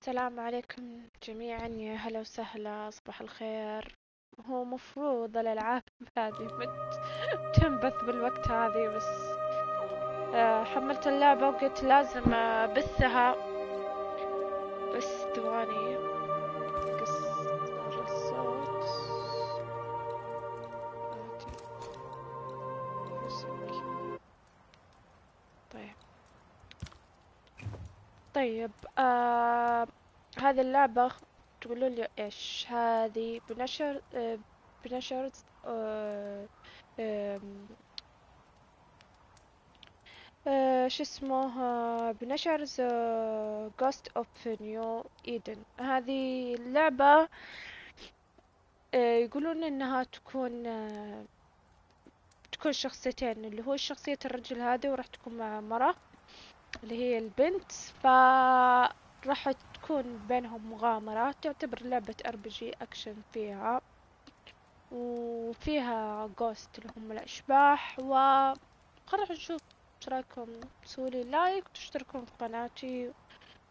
السلام عليكم جميعا، يا هلا وسهلا، صباح الخير. هو مفروض الألعاب هذه تنبث بالوقت هذه، بس حملت اللعبة وقلت لازم أبثها. بس ثواني، قصر الصوت. موسيقى. طيب هذه اللعبة تقولوا لي ايش هذه؟ بنشرز شو اسمه، بنشرز جوست اوف نيو ايدن. هذه اللعبة يقولون انها تكون شخصيتين، اللي هو شخصية الرجل هذا، وراح تكون مع مرة اللي هي البنت. راح تكون بينهم مغامرات. تعتبر لعبة RPG أكشن فيها، وفيها جوست اللي هم الأشباح. خلينا نشوف ايش رايكم. تسوولي لايك وتشتركون في قناتي، ان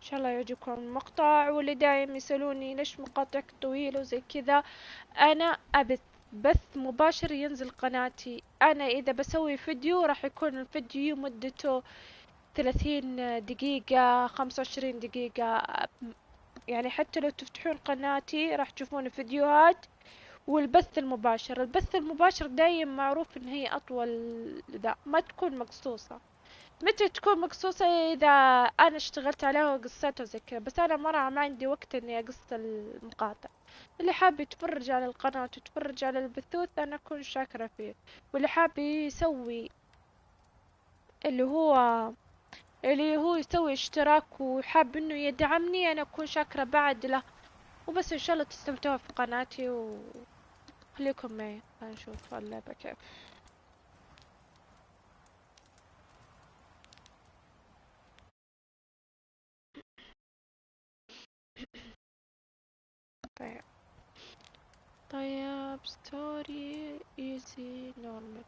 شاء الله يعجبكم المقطع. واللي دايم يسألوني ليش مقاطعك طويلة وزي كذا، انا ابث بث مباشر ينزل قناتي. انا اذا بسوي فيديو راح يكون الفيديو مدته 30 دقيقة، 25 دقيقة. يعني حتى لو تفتحون قناتي راح تشوفون فيديوهات. والبث المباشر، البث المباشر دايم معروف ان هي اطول، ذا ما تكون مقصوصة. متى تكون مقصوصة؟ اذا انا اشتغلت عليها وقصيتها زي كذا، بس انا مرة ما عندي وقت اني اقص المقاطع. اللي حاب يتفرج على القناة وتتفرج على البثوث انا اكون شاكرة فيه. واللي حاب يسوي اللي هو اللي هو يسوي اشتراك وحاب انه يدعمني، انا اكون شاكرة بعد له. وبس ان شاء الله تستمتعوا في قناتي، وخليكم معي نشوف اللعبة كيف. طيب طيب، ستوري ايزي نورمال.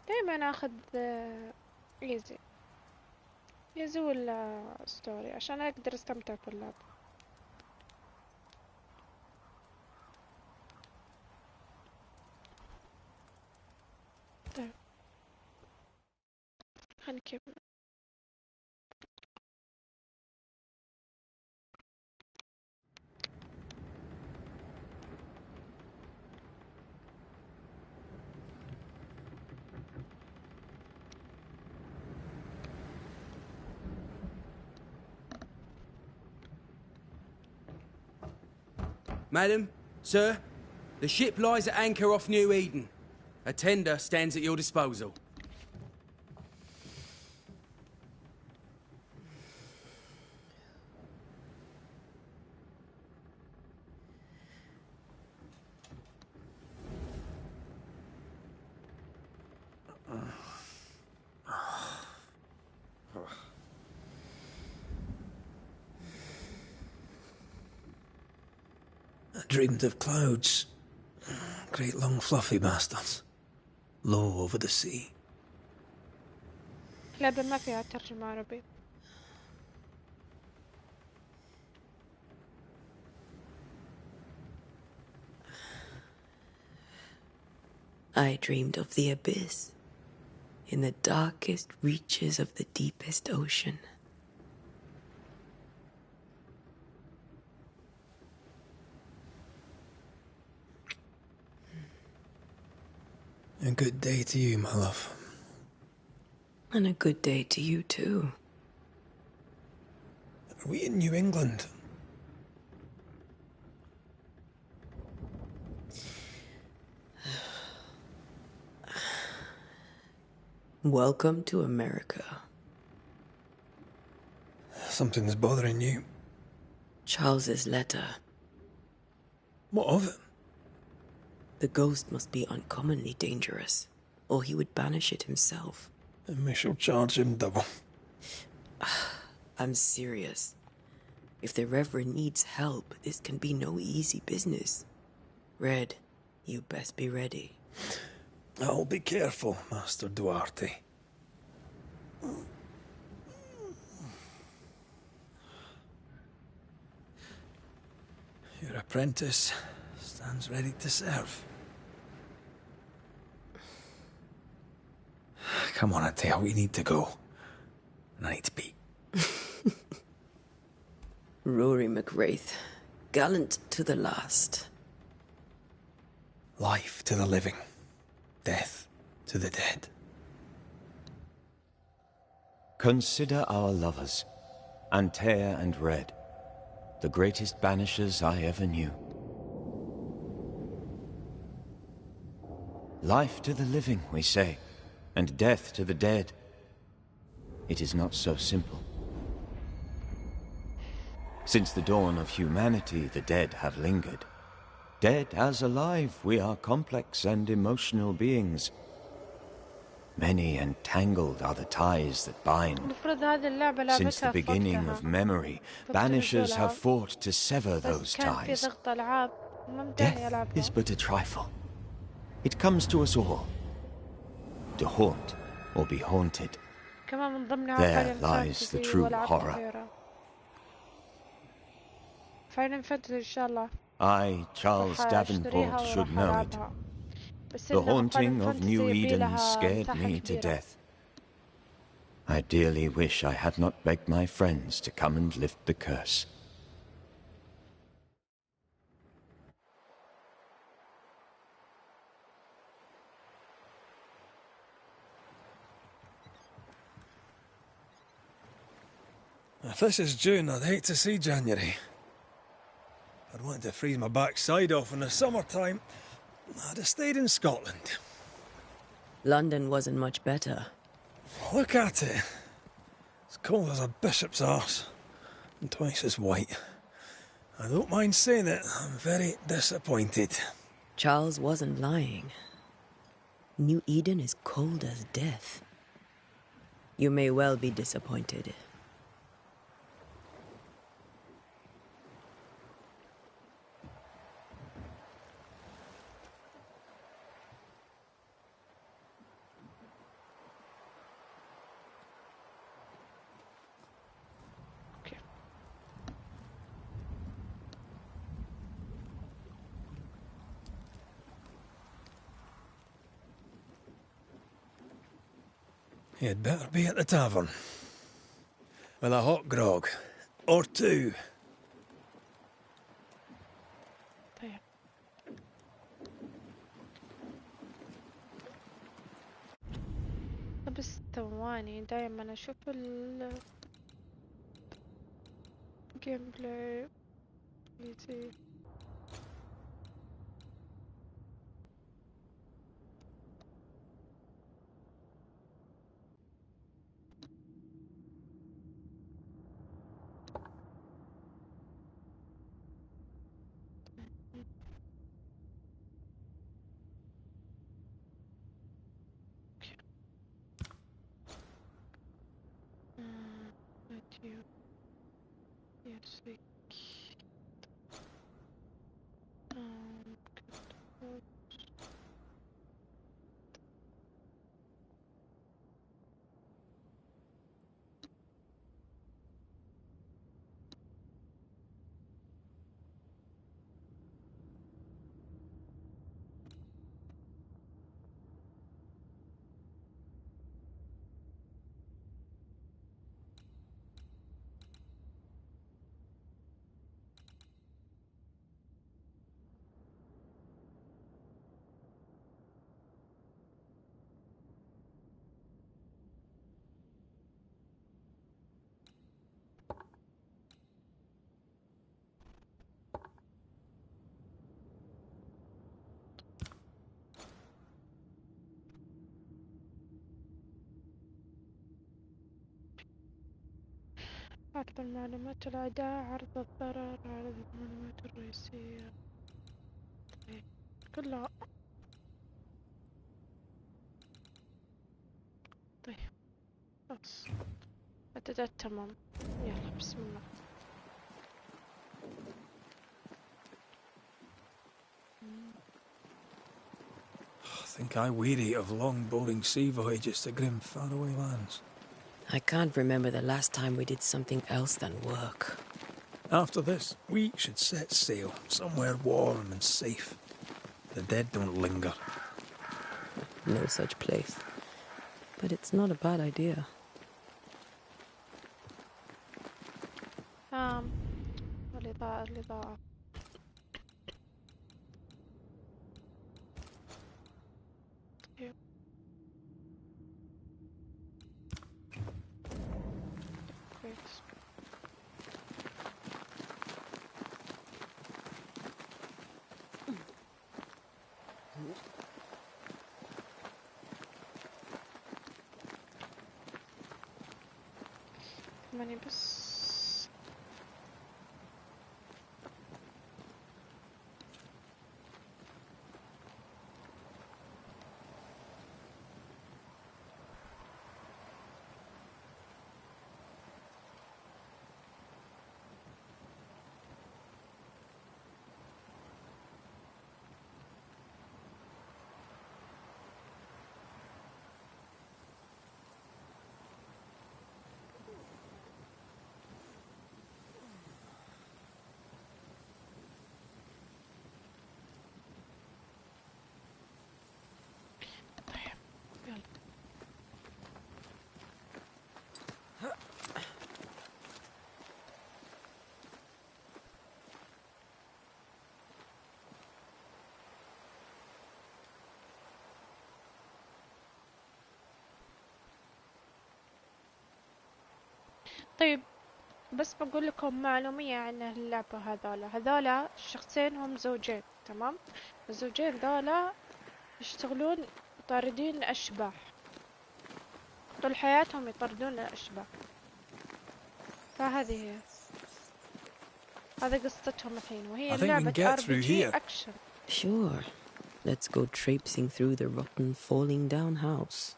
دايما اخذ ايزي ايزي ولا ستوري عشان اقدر استمتع في اللعبة. طيب هنكمل. Madam, sir, the ship lies at anchor off New Eden. A tender stands at your disposal. I dreamed of clouds. Great long fluffy bastards. Low over the sea. لعبة ما فيها ترجمة عربي. I dreamed of the abyss, in the darkest reaches of the deepest ocean. A good day to you, my love. And a good day to you too. Are we in New England? Welcome to America. Something's bothering you. Charles's letter. What of it? The ghost must be uncommonly dangerous, or he would banish it himself. And we shall charge him double. I'm serious. If the Reverend needs help, this can be no easy business. Red, you best be ready. I'll be careful, Master Duarte. Your apprentice stands ready to serve. Come on, Atea, we need to go. I need to pee. Rory McWraith, gallant to the last. Life to the living, death to the dead. Consider our lovers, Antea and Red, the greatest banishers I ever knew. Life to the living, we say, and death to the dead. It is not so simple. Since the dawn of humanity, the dead have lingered. Dead as alive, we are complex and emotional beings. Many and tangled are the ties that bind. المفروض هذه اللعبة لعبتها Since the في beginning وقتها. of memory, وقت banishers نزولها. have fought to sever بس those كان في ties. ضغط ألعاب ما مداني Death ألعبها. is but a trifle. It comes to us all. To haunt or be haunted. كمان من ضمنها There فاينل lies the فانتسي true والألعاب horror. كثيرة. فاينل فانتسي إن شاء الله I, Charles راح أشتريها Davenport, should وراح know it. ألعبها. بس The إنه haunting فاينل of New فانتسي يبي Eden لها scared مساحة me to كبيرة. death. I dearly wish I had not begged my friends to come and lift the curse. If this is June, I'd hate to see January. I'd want to freeze my backside off in the summertime. I'd have stayed in Scotland. London wasn't much better. Look at it. As cold as a bishop's arse. And twice as white. I don't mind saying it, I'm very disappointed. Charles wasn't lying. New Eden is cold as death. You may well be disappointed. Okay. You'd better be at the tavern. With a hot grog. Or two. طيب. بس ثواني دايما أشوف ال جيم بلاي يزي. Video. Yes, we control. عرض المعلومات الأداء عرض الضرر عرض المعلومات الرئيسية. طيب. كلها. طيب خلاص اعتدت تمام. يلا بسم الله. think I weary of long, boring sea voyages to grim, faraway lands. I can't remember the last time we did something else than work. After this, we should set sail somewhere warm and safe. The dead don't linger. No such place. But it's not a bad idea. الإضاءة كويس. ثمانية بس. طيب بس بقول لكم معلومية عن اللعبة. هذولا الشخصين هم زوجين، تمام؟ الزوجين ذولا يشتغلون طاردين أشباح، طول حياتهم يطردون الأشباح. فهذه هي، هذا قصتهم الحين، وهي لعبة RPG أكشن. Sure. Let's go traipsing through the rotten, falling down house.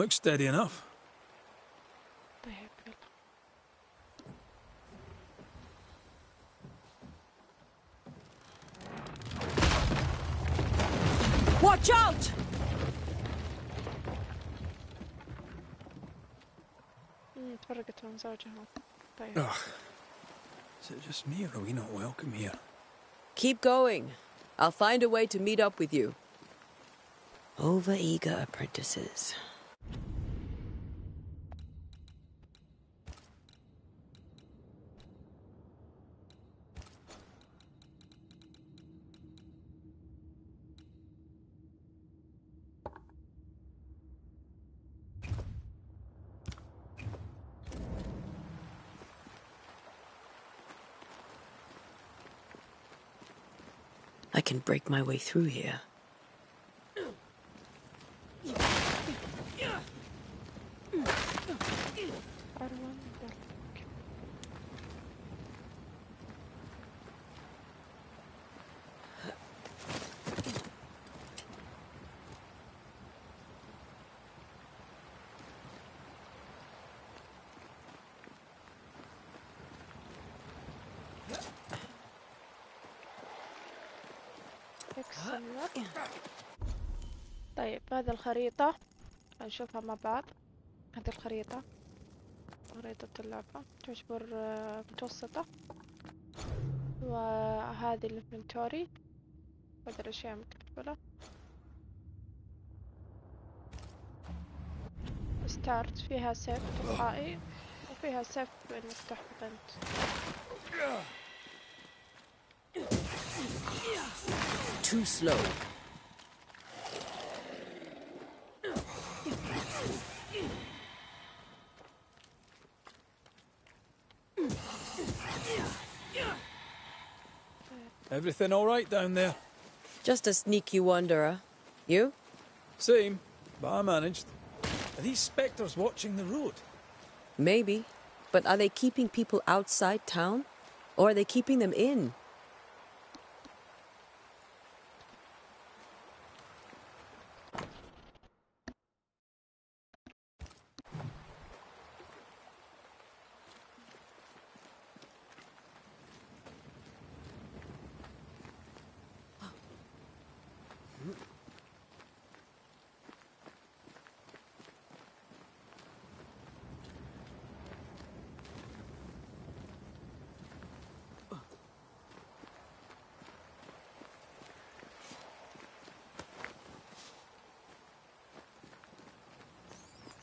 Looks steady enough. طيب يلا. Watch out! تفرقت من زوجها. طيب. Ugh. Is it just me, or are we not welcome here? Keep going. I'll find a way to meet up with you. Over-eager apprentices. I can break my way through here. طيب هذه الخريطة نشوفها مع بعض. هذه الخريطة، خريطة اللعبة تعتبر متوسطة، وهذه الانفنتوري بعض الأشياء مكتبلة. ستارت فيها سيف تلقائي، وفيها سيف انك تحفظ انت. Too slow. Everything all right down there? Just a sneaky wanderer. You? Same, but I managed. Are these spectres watching the road? Maybe. But are they keeping people outside town? Or are they keeping them in?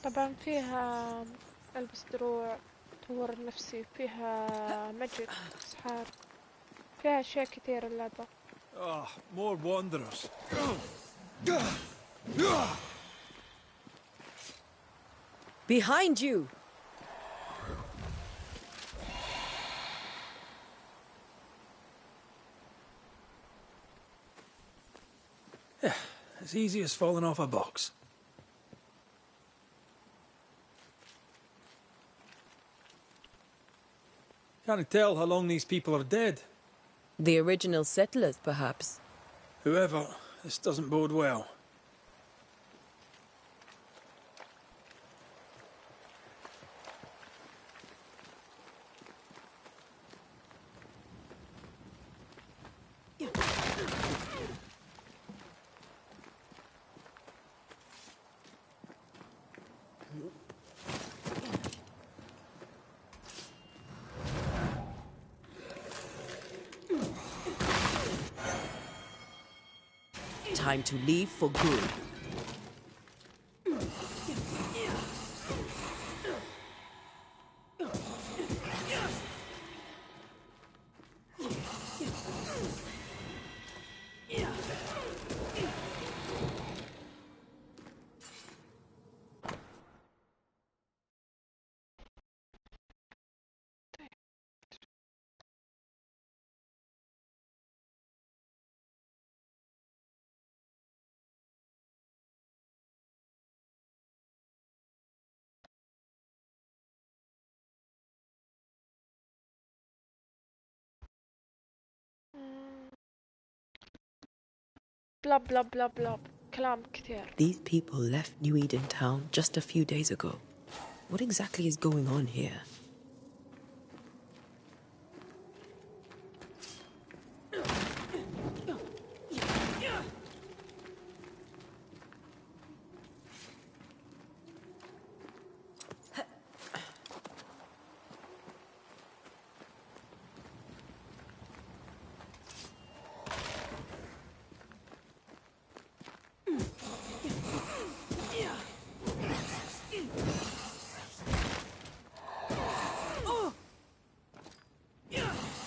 طبعا فيها ألبس دروع، تطور نفسي، فيها مجد، أسحار، فيها أشياء كثير اللعبة. Ah, more wanderers. Behind you! As easy as falling off a box. Can't tell how long these people are dead. The original settlers, perhaps. Whoever, this doesn't bode well. Time to leave for good. بلا بلا بلا بلا كلام كثير. These people left New Eden town just a few days ago. What exactly is going on here?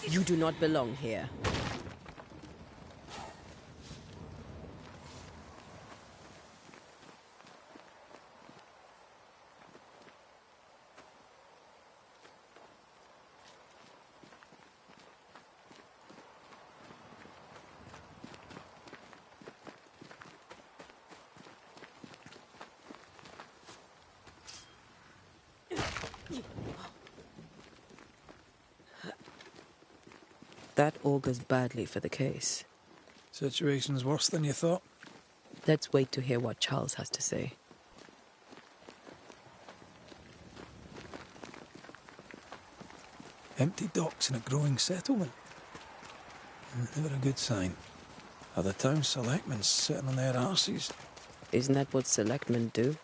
You do not belong here. That augurs badly for the case. Situation's worse than you thought. Let's wait to hear what Charles has to say. Empty docks in a growing settlement. Never a good sign. Are the town selectmen sitting on their arses? Isn't that what selectmen do?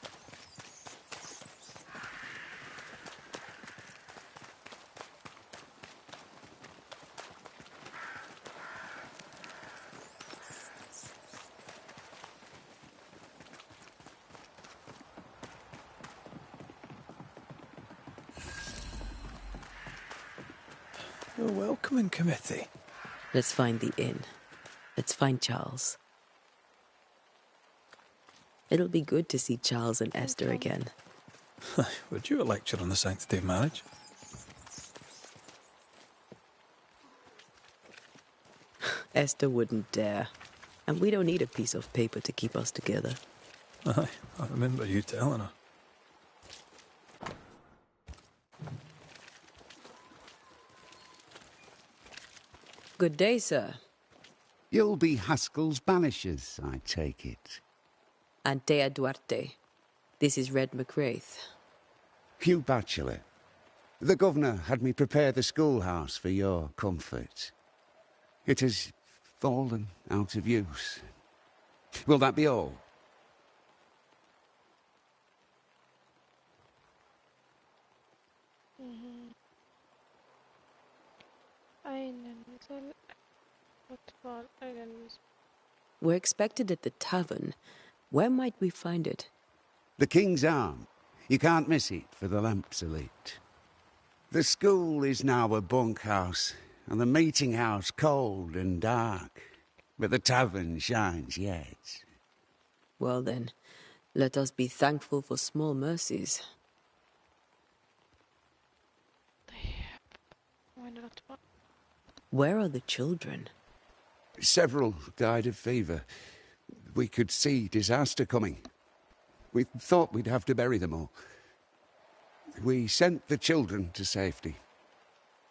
A welcoming committee. Let's find the inn. Let's find Charles. It'll be good to see Charles and Esther again. Would you a lecture on the sanctity of marriage? Esther wouldn't dare. And we don't need a piece of paper to keep us together. Aye, I remember you telling her. Good day, sir. You'll be Haskell's Banishers, I take it. Antea Duarte. This is Red McWraith. Hugh Batchelor. The governor had me prepare the schoolhouse for your comfort. It has fallen out of use. Will that be all? We're expected at the tavern. Where might we find it? The King's Arm. You can't miss it, for the lamps are lit. The school is now a bunkhouse, and the meeting house cold and dark. But the tavern shines yet. Well then, let us be thankful for small mercies. Why not? Where are the children? Several died of fever. We could see disaster coming. We thought we'd have to bury them all. We sent the children to safety.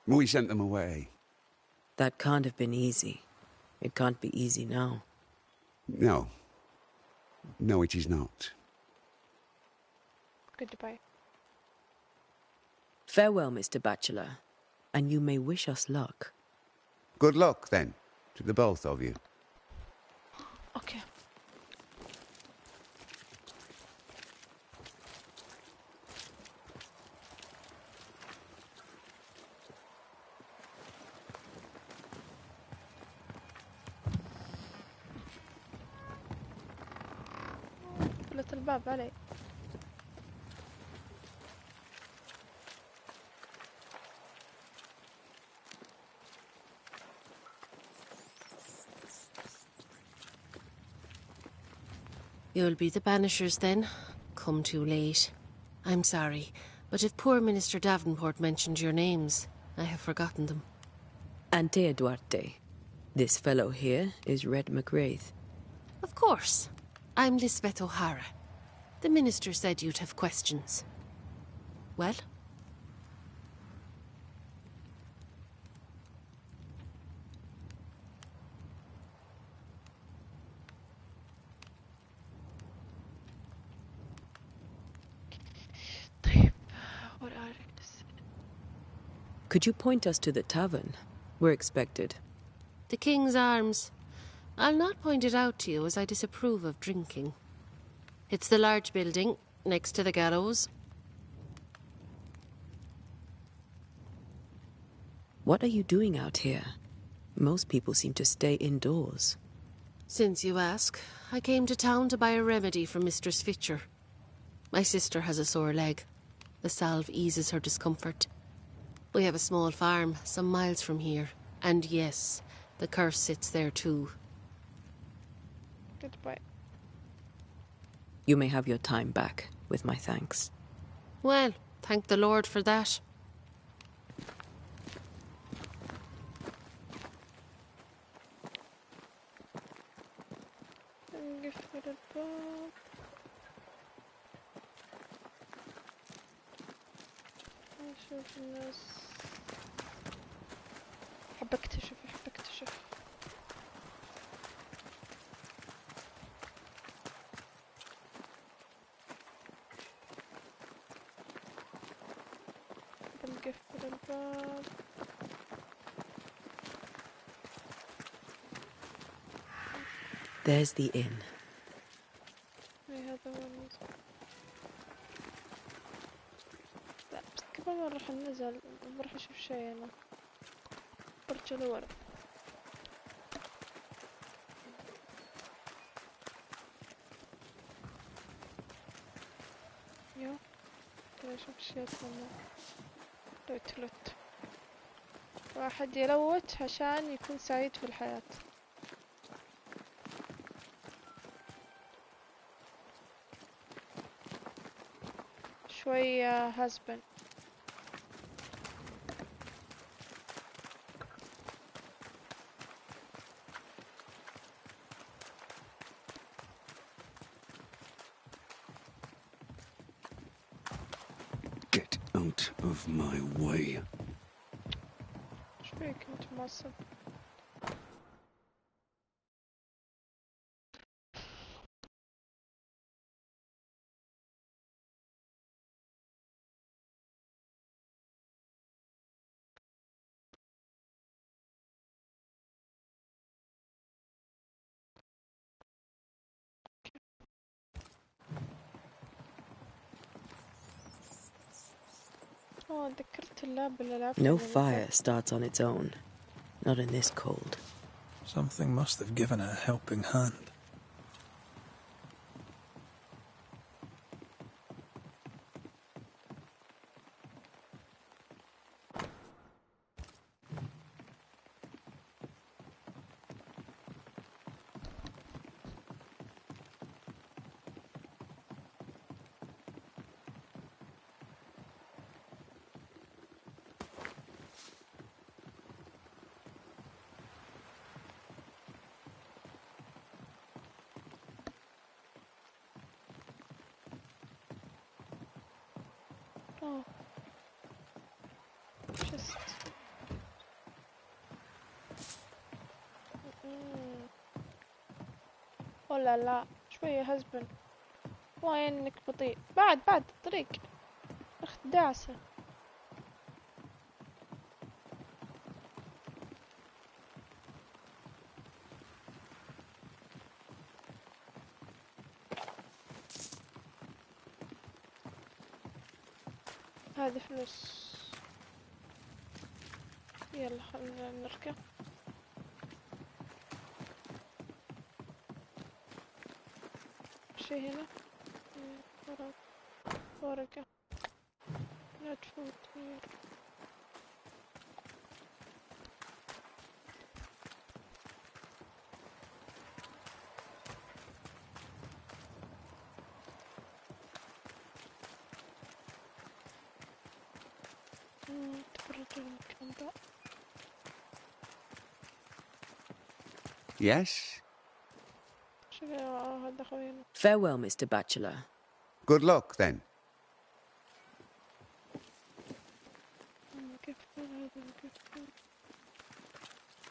We sent them away. That can't have been easy. It can't be easy now. No. No, it is not. Goodbye. Farewell, Mr. Bachelor, and you may wish us luck. Good luck, then, to the both of you. Okay. قفلت الباب علي. You'll be the Banishers then? Come too late. I'm sorry, but if poor Minister Davenport mentioned your names, I have forgotten them. Antea Duarte. This fellow here is Red McWraith. Of course. I'm Lisbeth O'Hara. The Minister said you'd have questions. Well? What are this? Could you point us to the tavern? We're expected. The King's Arms. I'll not point it out to you as I disapprove of drinking. It's the large building next to the gallows. What are you doing out here? Most people seem to stay indoors. Since you ask, I came to town to buy a remedy for Mistress Fitcher. My sister has a sore leg. The salve eases her discomfort. We have a small farm some miles from here. And yes, the curse sits there too. Goodbye. You may have your time back, with my thanks. Well, thank the Lord for that. نقفل الباب. نشوف الناس. أحب أكتشف. بنقفل الباب. There's the inn. هذا هو النزل. لا بس قبل ما نروح النزل بروح أشوف شي أنا. برجع لورا. يو كذا أشوف شي أتمنى. لوت. واحد يلوت عشان يكون سعيد في الحياة. شوية هازبن. Get out of my way. شوية كنت معصب. ذكرت اللعبة اللي لعبتها. No fire starts on its own. Not in this cold. Something must have given it a helping hand. اوه شست ولا لا شوية هزبن وينك بطيء بعد الطريق اخت دعسة هذه فلوس يلا خلينا نركب شي هنا ورقة لا تفوت تفرج المكان ده Yes? شو هذا خوينا Farewell, Mr. Bachelor. Good luck, then. مقفل هذا مقفل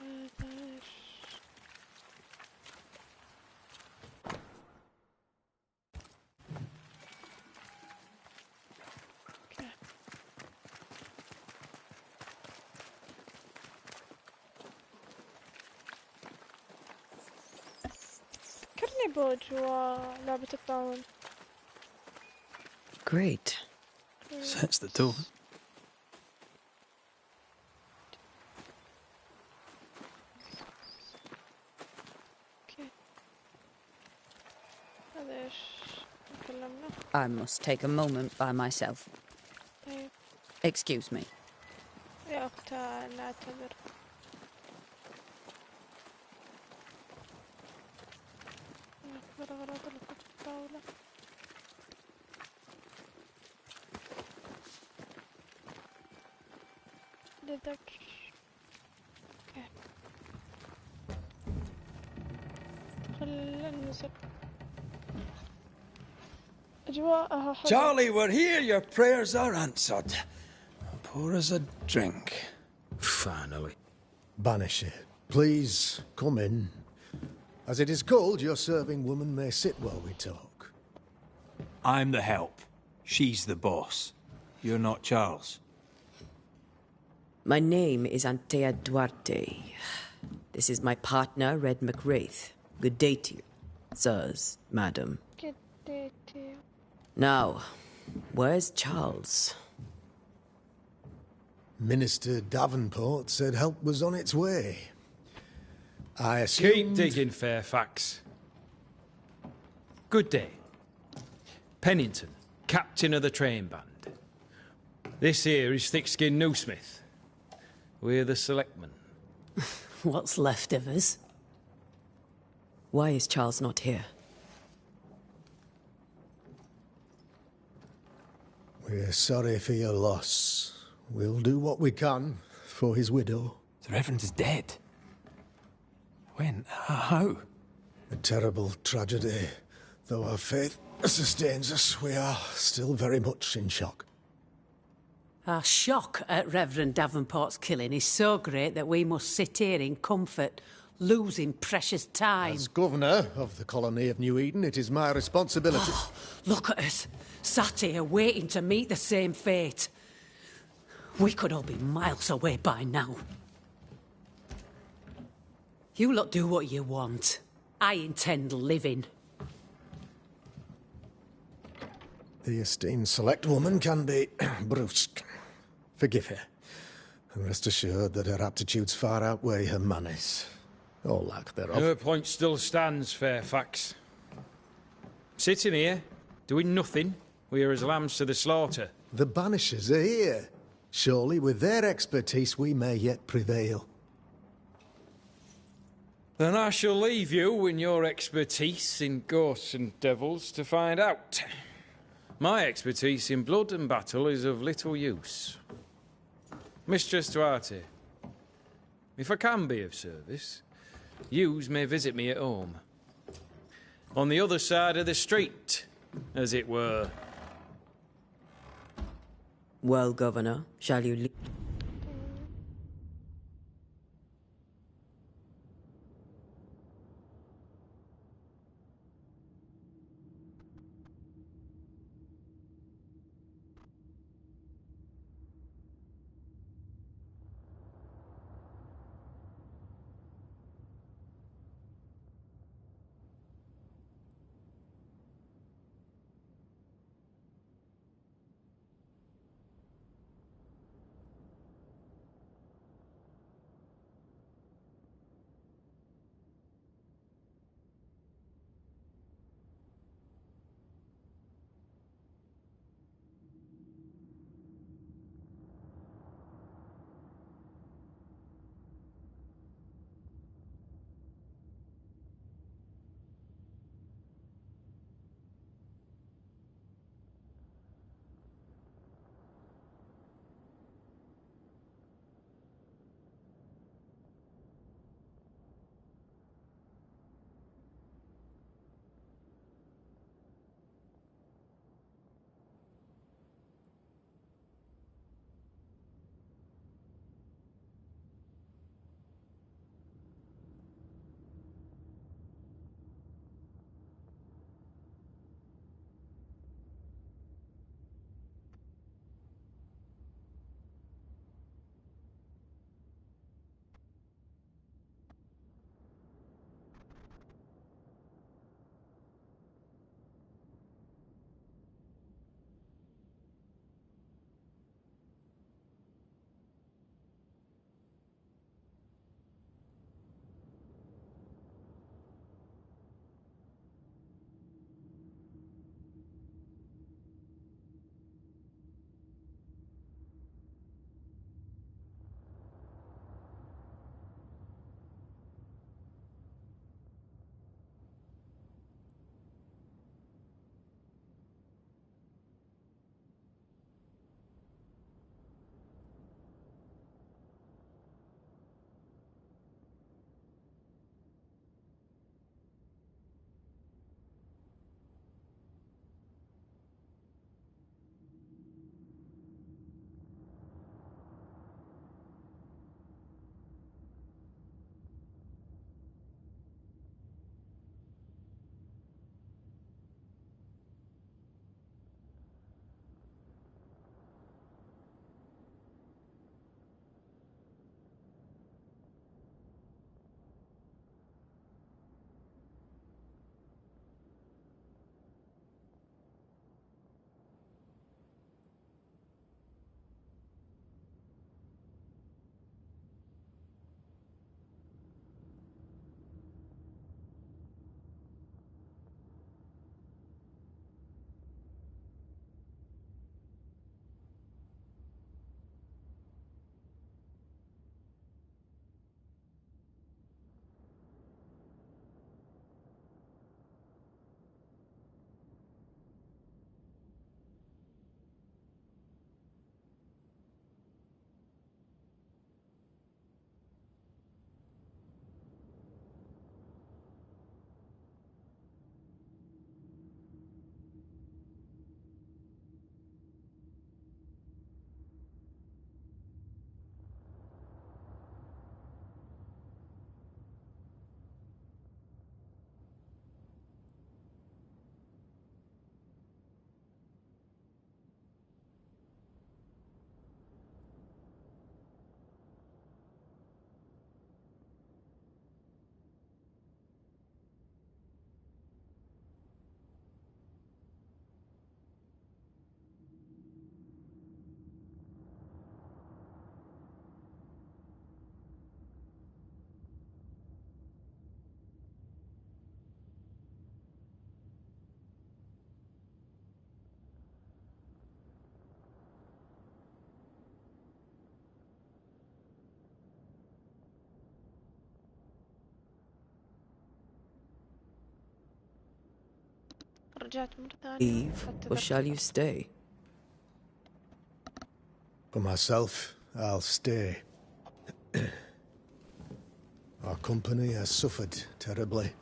هذا ايش فكرني بوجه لعبة الطاولة Great. Sets the tone. اوكي هذا ايش تكلمنا I must take a moment by myself. طيب Excuse me. يا أختها نعتذر نخبر أغراض اللي في الطاولة لذر اوكي خلينا ننزل أجواءها حلوة Charlie, we're here. Your prayers are answered. Pour us a drink. Finally. Banisher, please come in. As it is cold, your serving woman may sit while we talk. I'm the help. She's the boss. You're not Charles. My name is Antea Duarte. This is my partner, Red McWraith. Good day to you, sirs, madam. بدايتي Now, where's Charles? Minister Davenport said help was on its way. I Keep assumed... digging, Fairfax. Good day. Pennington, captain of the train band. This here is Thick-Skinned Newsmith. We're the selectmen. What's left of us? Why is Charles not here? We're sorry for your loss. We'll do what we can for his widow. The Reverend is dead. When? How? A terrible tragedy. Though our faith sustains us, we are still very much in shock. Our shock at Reverend Davenport's killing is so great that we must sit here in comfort, losing precious time. As governor of the colony of New Eden, it is my responsibility... Look at us, sat here waiting to meet the same fate. We could all be miles away by now. You lot do what you want. I intend living. The esteemed select woman can be brusque. Forgive her. And rest assured that her aptitudes far outweigh her manners. Or lack thereof. Her point still stands, Fairfax. Sitting here, doing nothing, we're as lambs to the slaughter. The Banishers are here. Surely with their expertise we may yet prevail. Then I shall leave you and your expertise in ghosts and devils to find out. My expertise in blood and battle is of little use. Mistress Duarte, if I can be of service, yous may visit me at home. On the other side of the street, as it were. Well, Governor, shall you leave? رجعت مرة ثانية. Leave, or shall you stay? For myself, I'll stay. Our company has suffered terribly,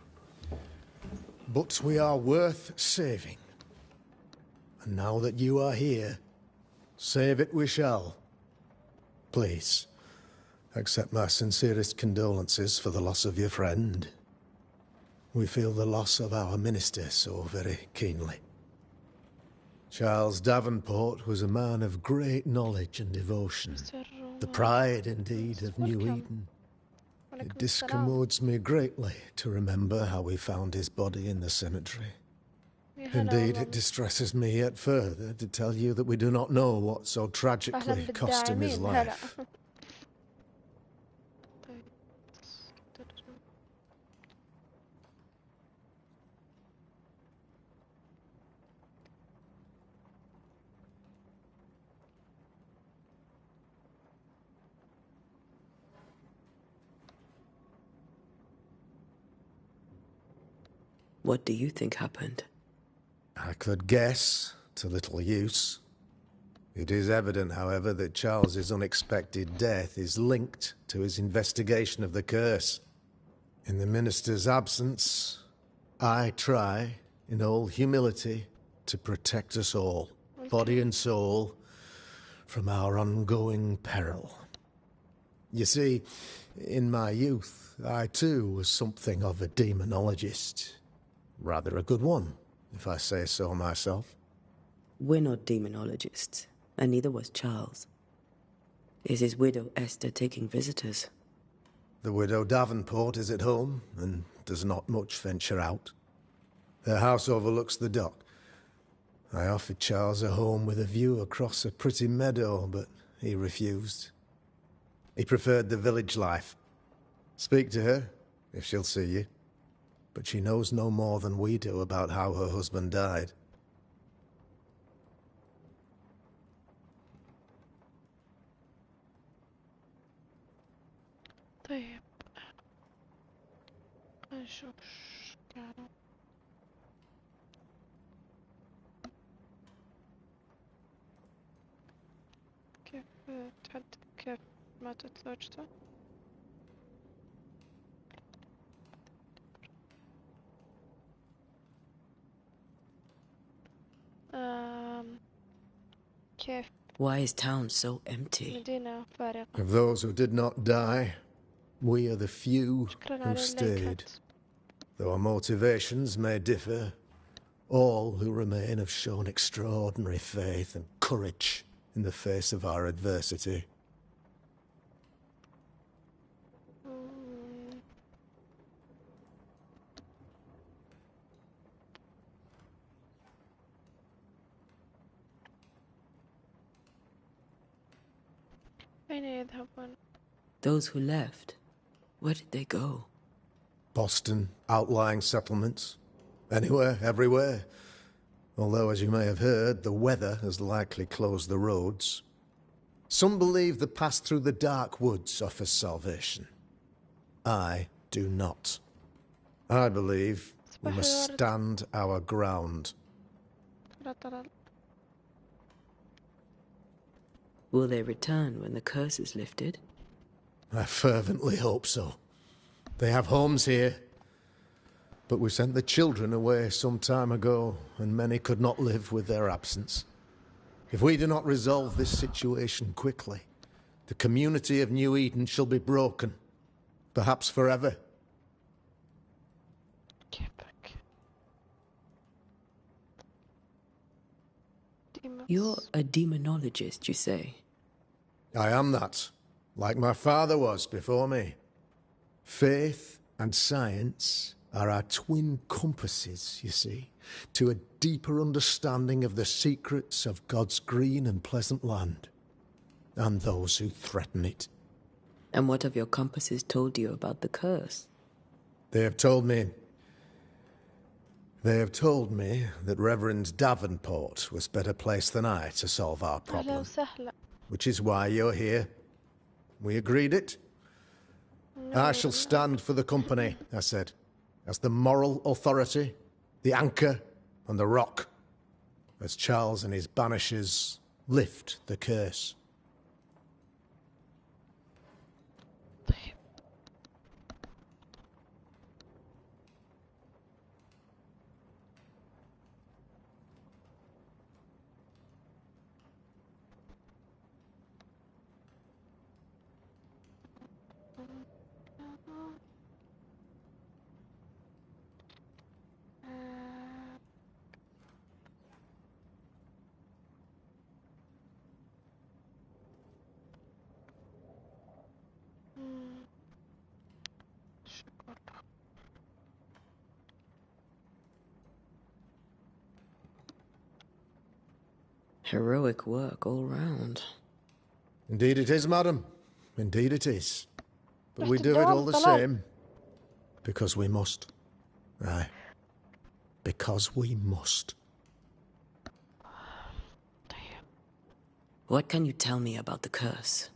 but we are worth saving. And now that you are here, Save it we shall. Please, accept my sincerest condolences for the loss of your friend. We feel the loss of our minister so very keenly. Charles Davenport was a man of great knowledge and devotion. The pride, indeed, of New Eden. It discommodes me greatly to remember how we found his body in the cemetery. Indeed, it distresses me yet further to tell you that we do not know what so tragically cost him his life. What do you think happened? I could guess, to little use. It is evident, however, that Charles's unexpected death is linked to his investigation of the curse. In the minister's absence, I try, in all humility, to protect us all, body and soul, from our ongoing peril. You see, in my youth, I too was something of a demonologist. Rather a good one, if I say so myself. We're not demonologists, and neither was Charles. Is his widow Esther taking visitors? The widow Davenport is at home, and does not much venture out. Their house overlooks the dock. I offered Charles a home with a view across a pretty meadow, but he refused. He preferred the village life. Speak to her, if she'll see you. But she knows no more than we do about how her husband died. طيب نشوف كانوا كيف تحدد كيف ماتت زوجته. كيف Why is town so empty? مدينة فارغة. Of those who did not die, we are the few who stayed. Though our motivations may differ, all who remain have shown extraordinary faith and courage in the face of our adversity. أين يذهبون؟ Those who left, where did they go? Boston, outlying settlements. Anywhere, everywhere. Although, as you may have heard, the weather has likely closed the roads. Some believe the path through the dark woods offers salvation. I do not. I believe we must stand our ground. Will they return when the curse is lifted? I fervently hope so. They have homes here. But we sent the children away some time ago, and many could not live with their absence. If we do not resolve this situation quickly, the community of New Eden shall be broken, perhaps forever. You're a demonologist, you say? I am that, like my father was before me. Faith and science are our twin compasses, you see, to a deeper understanding of the secrets of God's green and pleasant land, and those who threaten it. And what have your compasses told you about the curse? They have told me that Reverend Davenport was better placed than I to solve our problem. Which is why you're here. We agreed it? No. I shall stand for the company, I said, as the moral authority, the anchor, and the rock, as Charles and his banishers lift the curse. Heroic work all round. Indeed it is, madam. Indeed it is. But we do it احترام all the طلال. same. Because we must. Aye. Because we must. What can you tell me about the curse?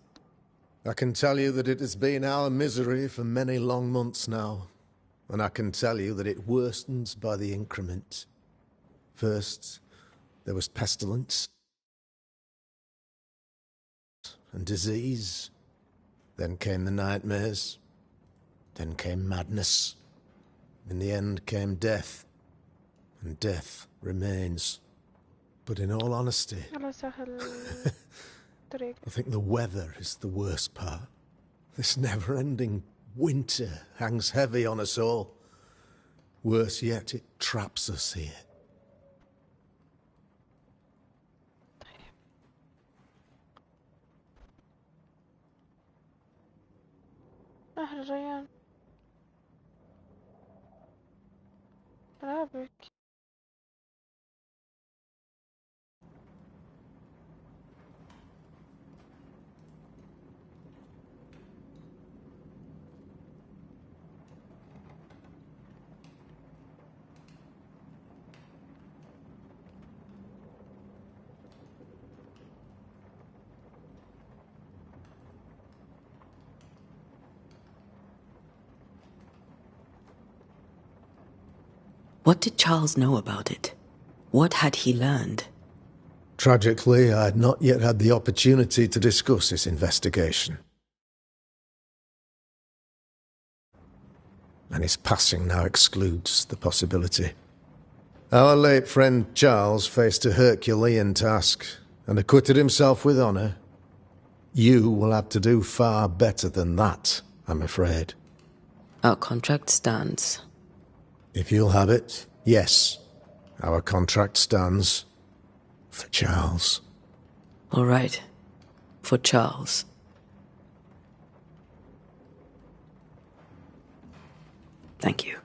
I can tell you that it has been our misery for many long months now. And I can tell you that it worstens by the increment. First, there was pestilence and disease. Then came the nightmares. Then came madness. In the end came death. And death remains. But in all honesty, الله يسهل الطريق. I think the weather is the worst part. This never-ending winter hangs heavy on us all. Worse yet, it traps us here. أهل ريان. رابك. What did Charles know about it? What had he learned? Tragically, I had not yet had the opportunity to discuss this investigation. And his passing now excludes the possibility. Our late friend Charles faced a Herculean task and acquitted himself with honour. You will have to do far better than that, I'm afraid. Our contract stands. If you'll have it, yes. Our contract stands for Charles. All right. For Charles. Thank you.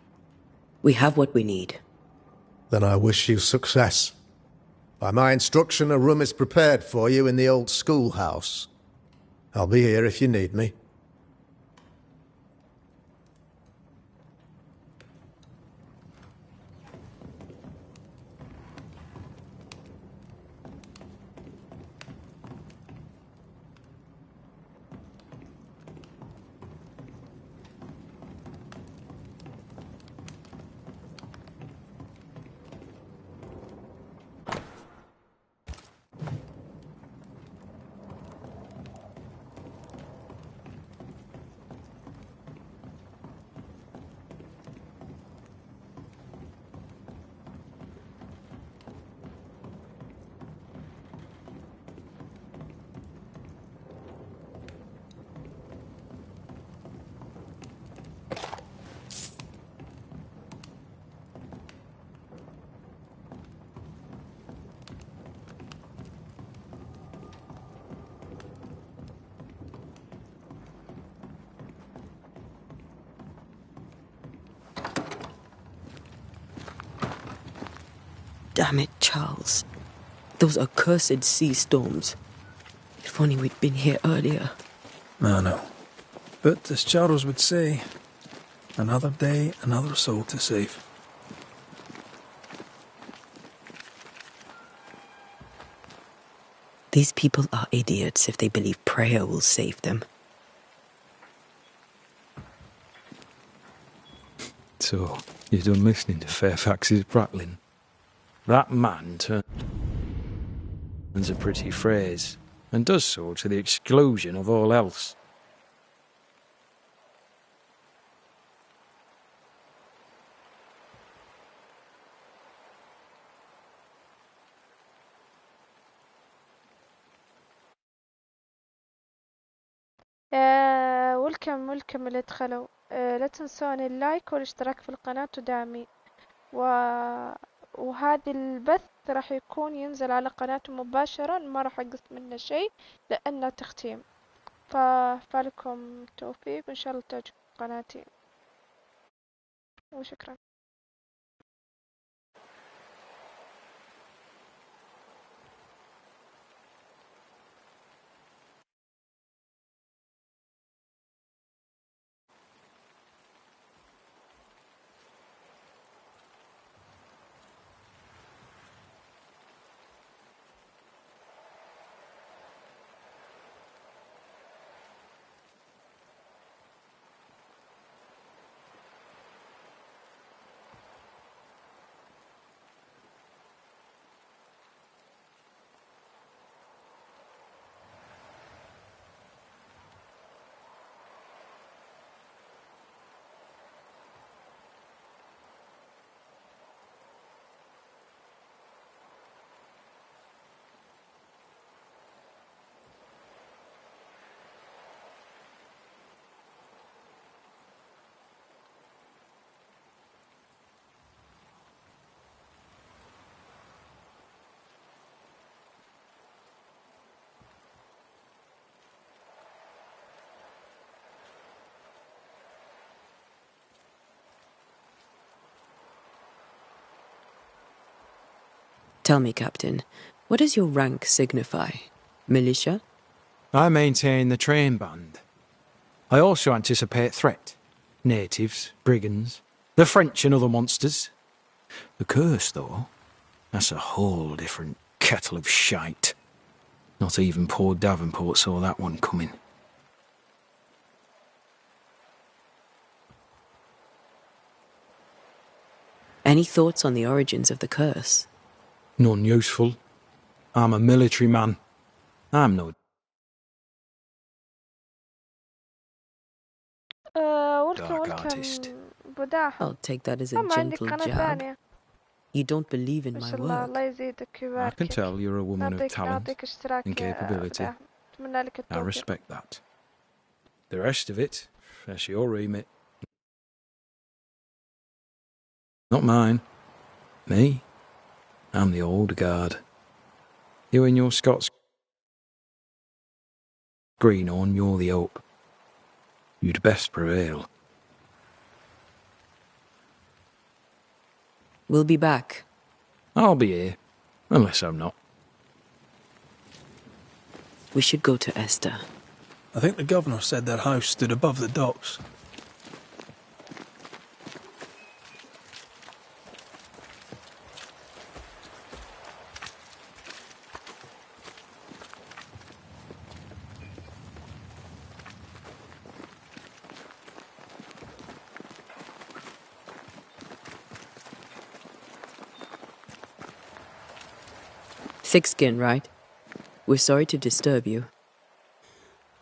We have what we need. Then I wish you success. By my instruction, a room is prepared for you in the old schoolhouse. I'll be here if you need me. Damn it, Charles. Those accursed sea storms. If only we'd been here earlier. I know. But as Charles would say, another day, another soul to save. These people are idiots if they believe prayer will save them. So, you're done listening to Fairfax's prattling? That man turns a pretty phrase, and does so to the exclusion of all else. ولكم اللي دخلوا. لا تنسون اللايك والاشتراك في القناة ودعمي. وهذا البث راح يكون ينزل على قناته مباشرة، ما راح أقص منه شيء لأنه تختيم. فلكم التوفيق وإن شاء الله تعجبكم قناتي، وشكرا. Tell me, Captain, what does your rank signify? Militia? I maintain the train band. I also anticipate threat. Natives, brigands, the French and other monsters. The curse, though, that's a whole different kettle of shite. Not even poor Davenport saw that one coming. Any thoughts on the origins of the curse? None useful. I'm a military man. I'm no... dark artist. بداحة. I'll take that as a ما عندك gentle قناة jab. ثانية. You don't believe in ما my شاء الله work. الله يزيدك I can ويباركك. tell you're a woman of talent نعطيك اشتراك and يا capability. بداحة. أتمنى لك I التوفيق. respect that. The rest of it, that's your remit. Not mine. Me? I'm the old guard. You and your Scots greenhorn, you're the hope. You'd best prevail. We'll be back. I'll be here, unless I'm not. We should go to Esther. I think the governor said their house stood above the docks. Thick skin, right? We're sorry to disturb you.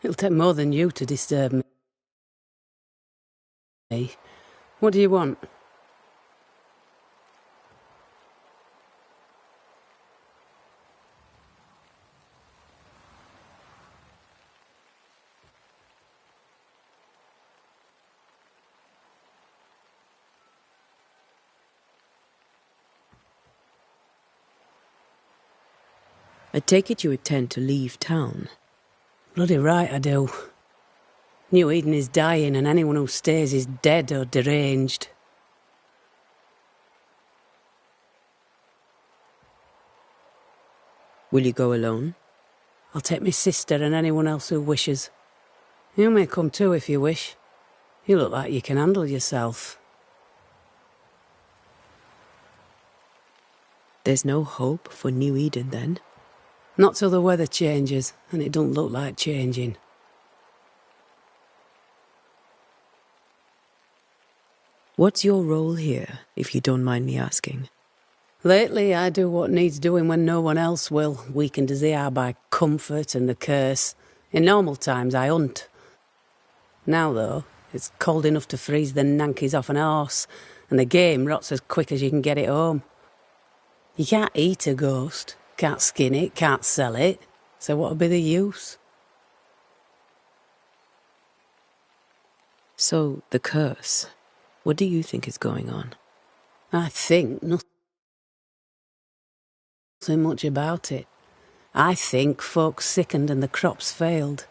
It'll take more than you to disturb me. Hey, what do you want? I take it you intend to leave town. Bloody right I do. New Eden is dying and anyone who stays is dead or deranged. Will you go alone? I'll take my sister and anyone else who wishes. You may come too if you wish. You look like you can handle yourself. There's no hope for New Eden, then? Not till the weather changes, and it don't look like changing. What's your role here, if you don't mind me asking? Lately, I do what needs doing when no one else will, weakened as they are by comfort and the curse. In normal times, I hunt. Now, though, it's cold enough to freeze the nankies off an horse, and the game rots as quick as you can get it home. You can't eat a ghost, can't skin it, can't sell it, so what'll be the use? So, the curse. What do you think is going on? I think nothing much about it. I think folk sickened and the crops failed.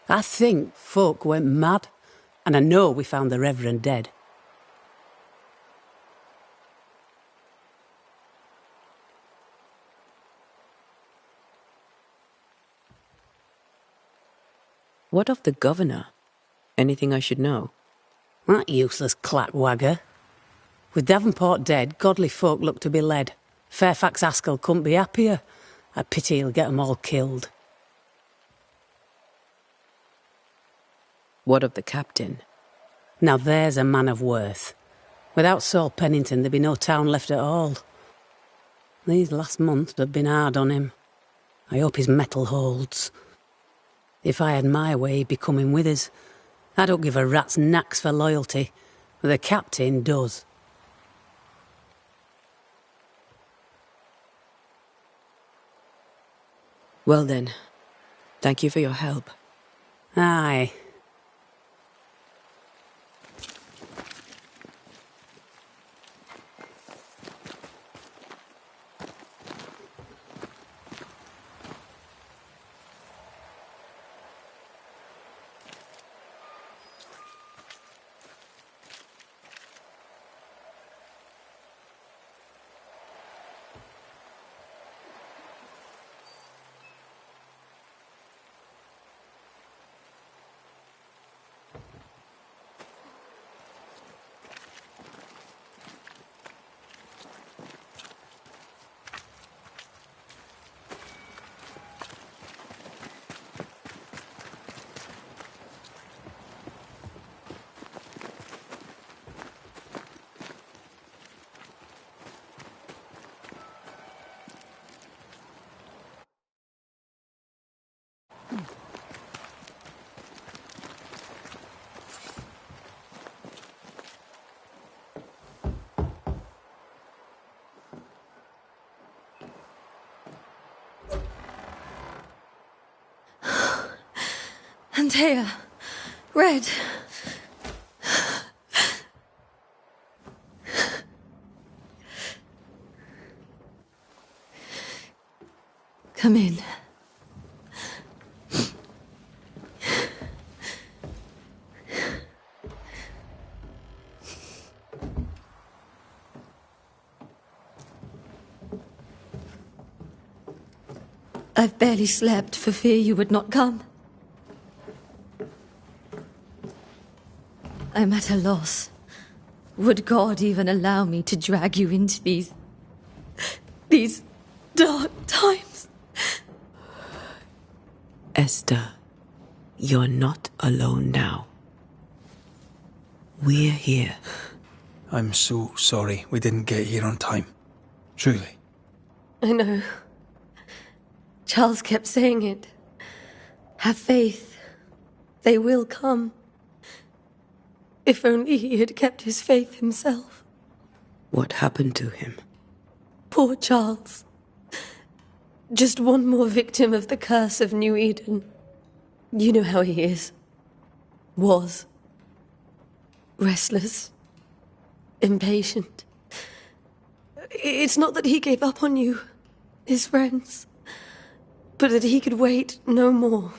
I think folk went mad, and I know we found the Reverend dead. What of the governor? Anything I should know? That useless clackwagger. With Davenport dead, godly folk look to be led. Fairfax Askell couldn't be happier. I pity he'll get 'em all killed. What of the captain? Now there's a man of worth. Without Saul Pennington, there'd be no town left at all. These last months have been hard on him. I hope his mettle holds. If I had my way, he'd be coming with us. I don't give a rat's knacks for loyalty, but the captain does. Well then, thank you for your help. Aye. Antea. Red. Come in. I've barely slept for fear you would not come. I'm at a loss. Would God even allow me to drag you into these dark times? Esther, you're not alone now. We're here. I'm so sorry we didn't get here on time. Truly. I know. Charles kept saying it. Have faith. They will come. If only he had kept his faith himself. What happened to him? Poor Charles. Just one more victim of the curse of New Eden. You know how he is. Was. Restless. Impatient. It's not that he gave up on you, his friends, but that he could wait no more.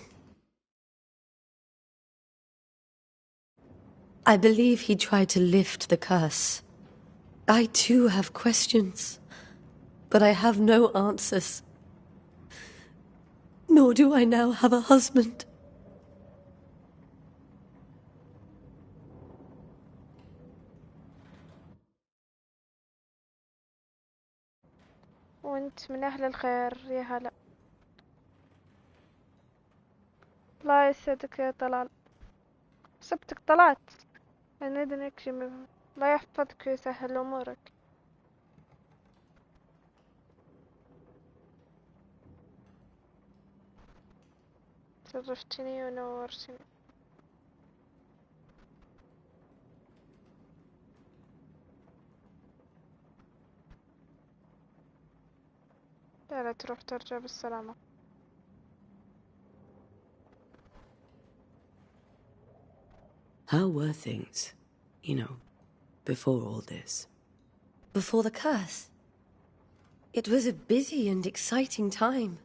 I believe he tried to lift the curse. I too have questions, but I have no answers. Nor do I now have a husband. وانت من اهل الخير يا هلا. الله يسعدك يا طلال. سبتك طلعت من اذنك. الله يحفظك ويسهل امورك. شرفتني ونورتني. لا تروح ترجع بالسلامة. How were things, before all this? Before the curse? It was a busy and exciting time.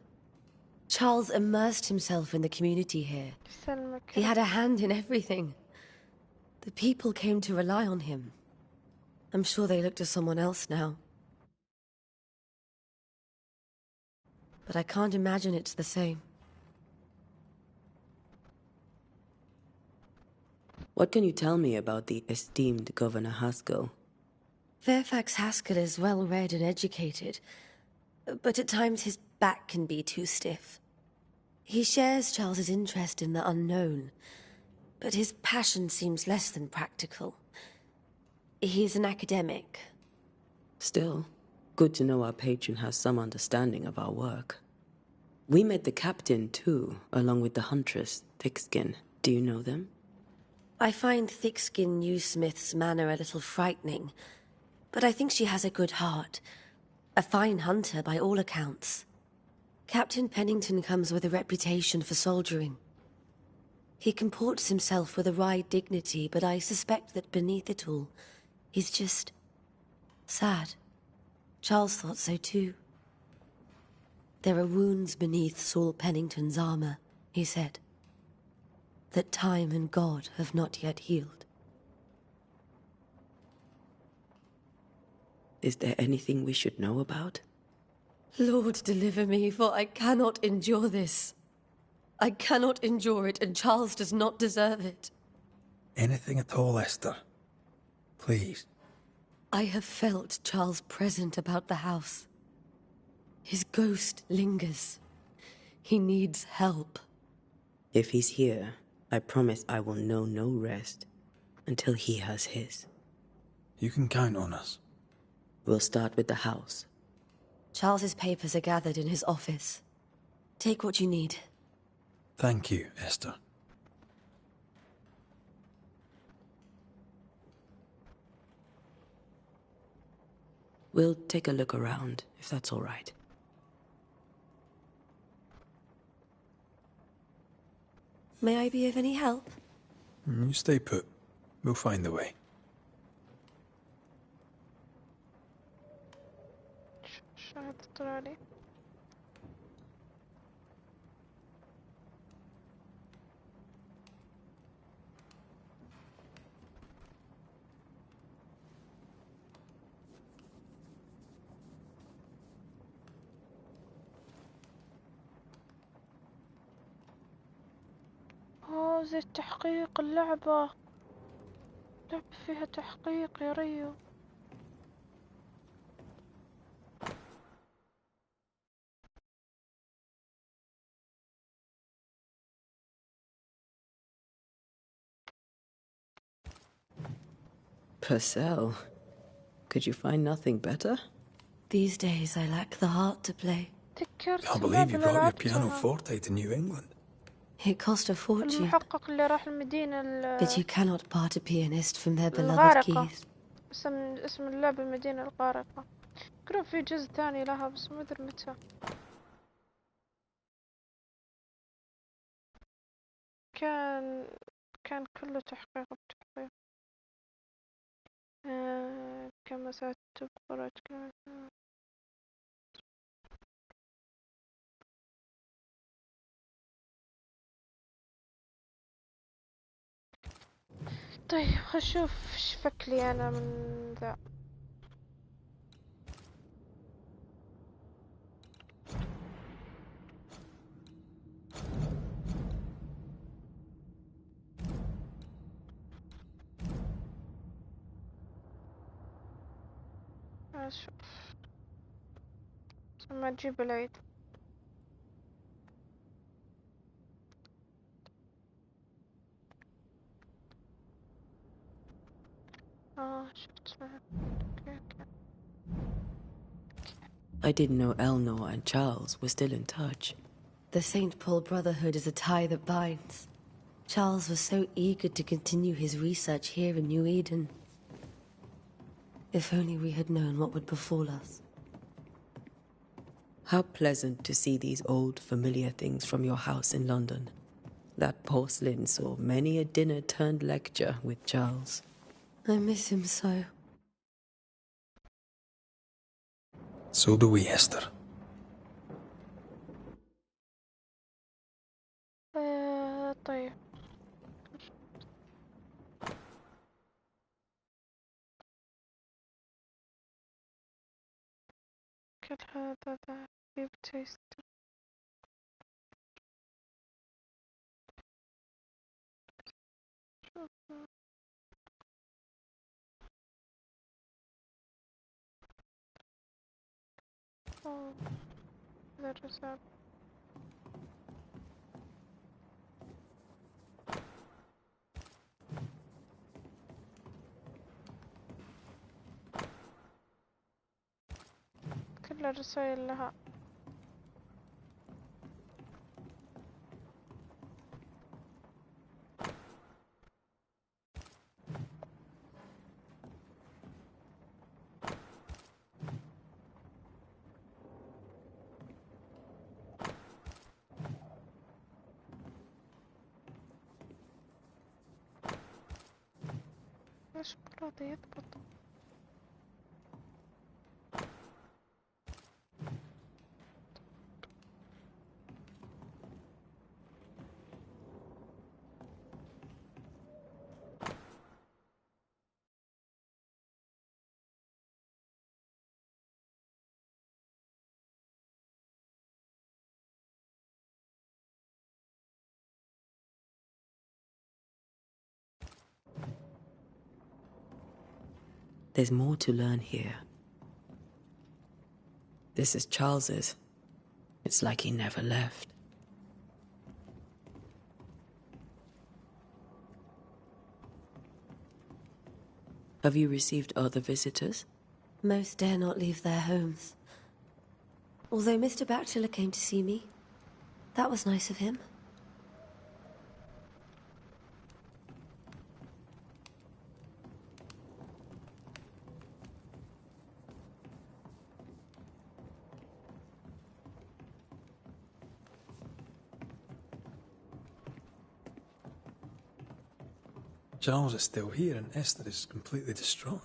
Charles immersed himself in the community here. He had a hand in everything. The people came to rely on him. I'm sure they look to someone else now. But I can't imagine it's the same. What can you tell me about the esteemed Governor Haskell? Fairfax Haskell is well-read and educated, but at times his back can be too stiff. He shares Charles's interest in the unknown, but his passion seems less than practical. He's an academic. Still, good to know our patron has some understanding of our work. We met the captain, too, along with the huntress, Thickskin. Do you know them? I find Thickskin Newsmith's manner a little frightening, but I think she has a good heart. A fine hunter by all accounts. Captain Pennington comes with a reputation for soldiering. He comports himself with a wry dignity, but I suspect that beneath it all, he's just sad. Charles thought so too. There are wounds beneath Saul Pennington's armor, he said, that time and God have not yet healed. Is there anything we should know about? Lord, deliver me, for I cannot endure this. I cannot endure it, and Charles does not deserve it. Anything at all, Esther. Please. I have felt Charles present about the house. His ghost lingers. He needs help. If he's here, I promise I will know no rest until he has his. You can count on us. We'll start with the house. Charles's papers are gathered in his office. Take what you need. Thank you, Esther. We'll take a look around, if that's all right. May I be of any help? You stay put. We'll find the way. شو هاد الطرالي؟ زي التحقيق اللعبة فيها تحقيق يا ريو. Purcell, could you find nothing better? These days I lack the heart to play. تذكرت Can't believe اللعبة you اللي brought your piano لعبتها، forte to New England. It cost a fortune, المحقق اللي راح المدينة but you cannot part a pianist from their beloved الغارقة. keys. اسم اللعبة المدينة الغارقة. قرب في جزء ثاني لها بس ما ادري متى. كان كله تحقيق بتحقيق. كما سأكتب قرأت كما. طيب خل اشوف ايش فكلي انا من ذا. اشوف ما تجيب العيد. شفت. اوكي. I didn't know Eleanor and Charles were still in touch. The St. Paul Brotherhood is a tie that binds. Charles was so eager to continue his research here in New Eden. If only we had known what would befall us. How pleasant to see these old, familiar things from your house in London. That porcelain saw many a dinner-turned-lecture with Charles. I miss him so. So do we, Esther. طيب. كل هذا ذا كيف تيست. ذا الرسالة. كل الرسائل لها. ليش راضي يضبط؟ There's more to learn here. This is Charles's. It's like he never left. Have you received other visitors? Most dare not leave their homes. Although Mr. Bachelor came to see me, that was nice of him. Charles is still here and Esther is completely distraught.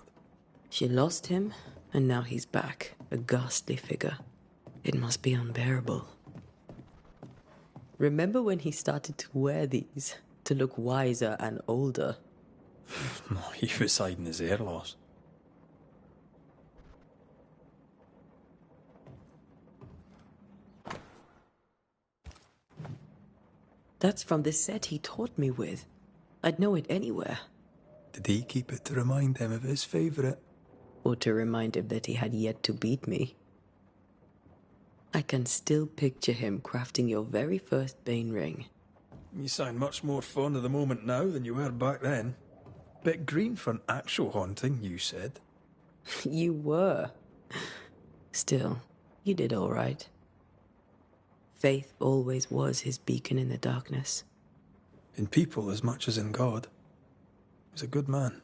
She lost him, and now he's back, a ghastly figure. It must be unbearable. Remember when he started to wear these, to look wiser and older? No, he was hiding his hair loss. That's from the set he taught me with. I'd know it anywhere. Did he keep it to remind him of his favourite? Or to remind him that he had yet to beat me. I can still picture him crafting your very first Bane ring. You sound much more fond of the moment now than you were back then. Bit green for an actual haunting, you said. You were. Still, you did all right. Faith always was his beacon in the darkness. In people as much as in God. He was a good man.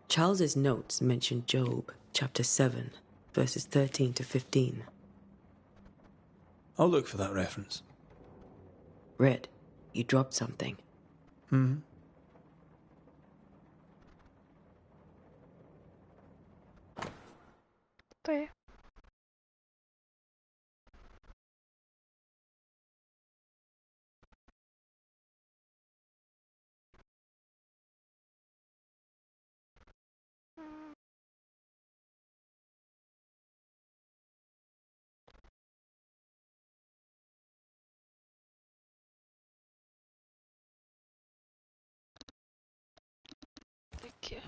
Charles's notes mention Job, chapter 7, verses 13 to 15. I'll look for that reference. Red, you dropped something. طيب. اوكي.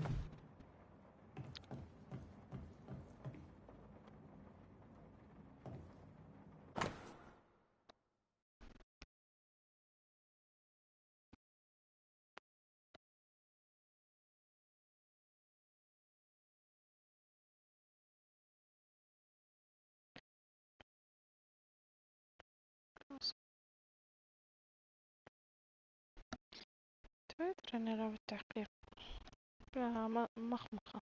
تقدر نلعب بالتحقيق مخمخة.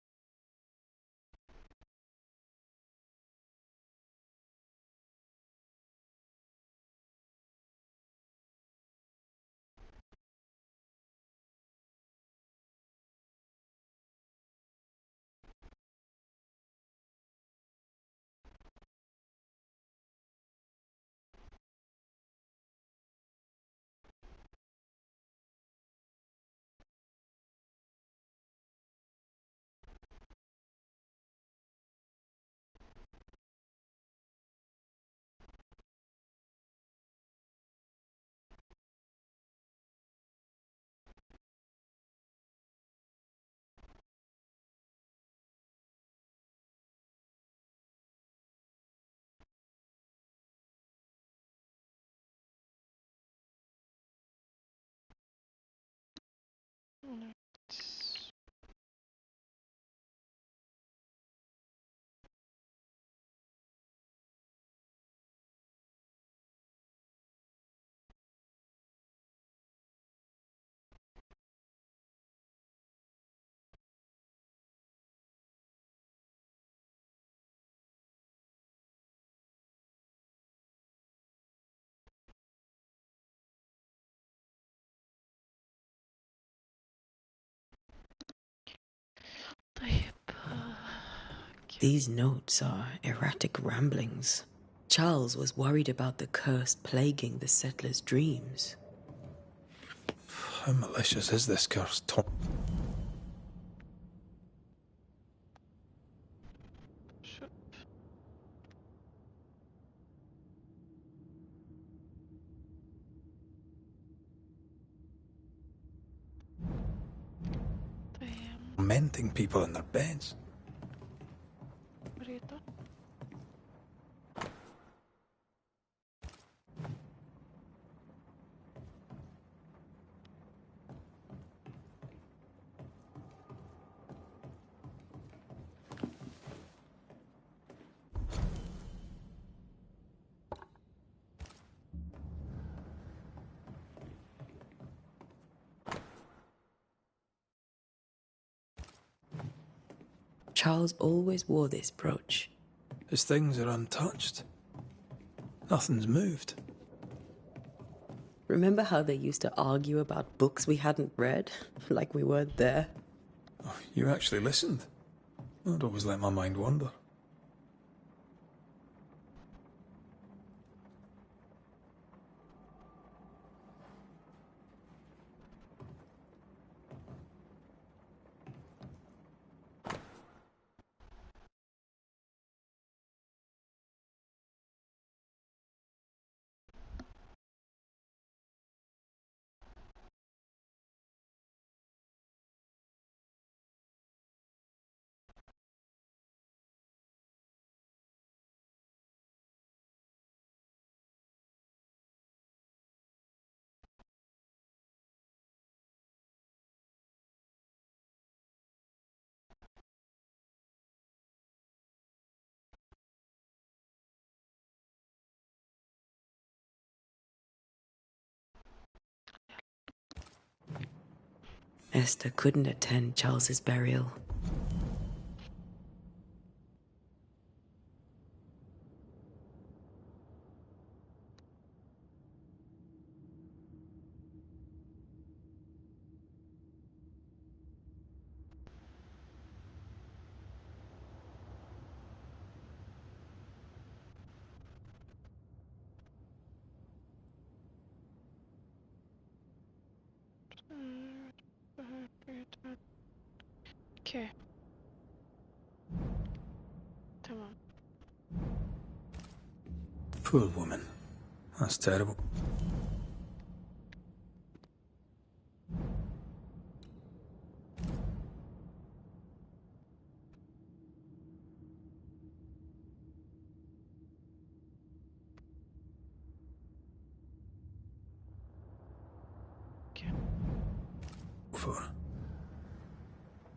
طيب. These notes are erratic ramblings. Charles was worried about the curse plaguing the settlers' dreams. How malicious is this curse, Tom? Tormenting people in their beds. Charles always wore this brooch. His things are untouched. Nothing's moved. Remember how they used to argue about books we hadn't read? Like we weren't there? Oh, you actually listened. I'd always let my mind wander. Esther couldn't attend Charles's burial. Okay. Tamam. Poor woman. That's terrible. Okay. For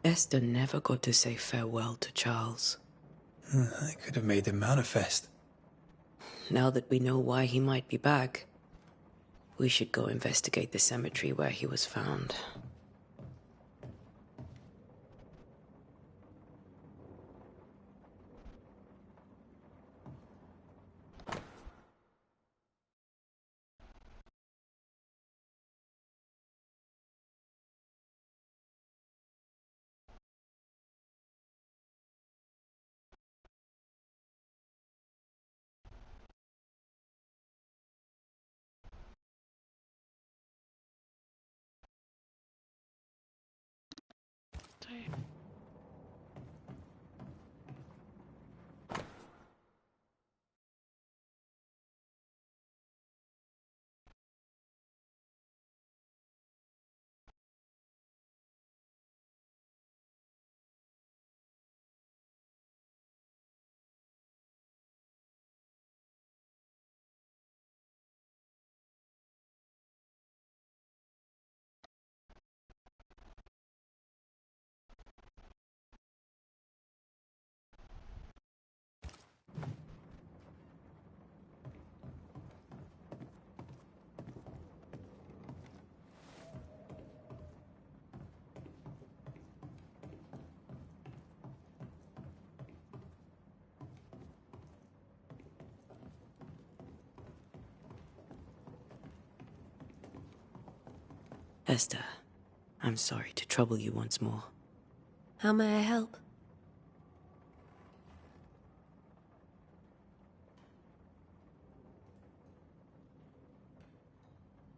Esther never got to say farewell to Charles. I could have made him manifest. Now that we know why he might be back, we should go investigate the cemetery where he was found. طيب. Esther, I'm sorry to trouble you once more. How may I help?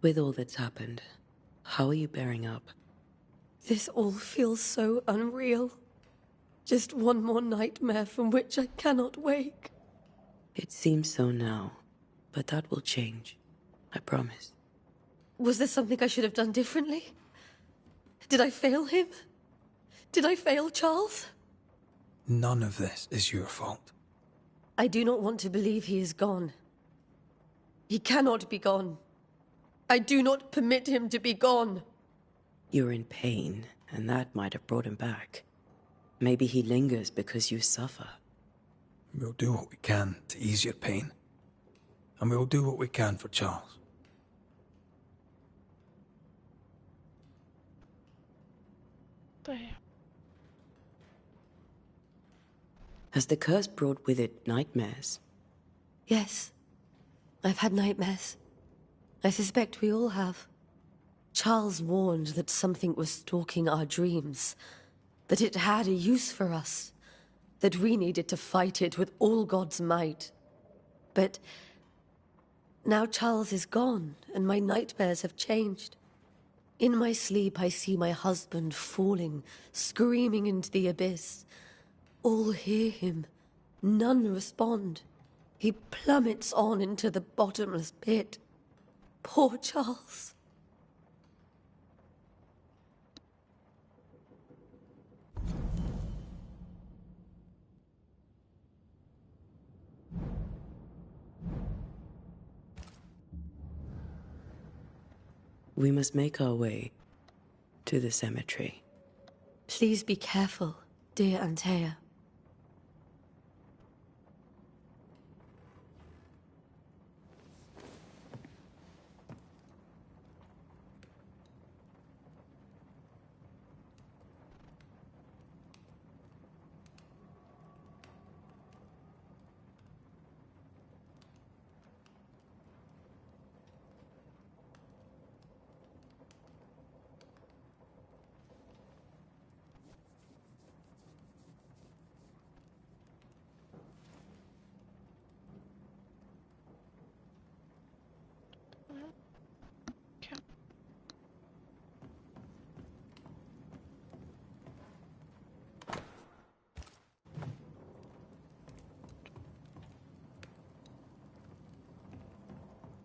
With all that's happened, how are you bearing up? This all feels so unreal. Just one more nightmare from which I cannot wake. It seems so now, but that will change. I promise. Was there something I should have done differently? Did I fail him? Did I fail Charles? None of this is your fault. I do not want to believe he is gone. He cannot be gone. I do not permit him to be gone. You're in pain, and that might have brought him back. Maybe he lingers because you suffer. We'll do what we can to ease your pain. And we'll do what we can for Charles. Has the curse brought with it nightmares? Yes. I've had nightmares. I suspect we all have. Charles warned that something was stalking our dreams, that it had a use for us, that we needed to fight it with all God's might. But now Charles is gone, and my nightmares have changed. In my sleep, I see my husband falling, screaming into the abyss. All hear him. None respond. He plummets on into the bottomless pit. Poor Charles. We must make our way to the cemetery. Please be careful, dear Antea.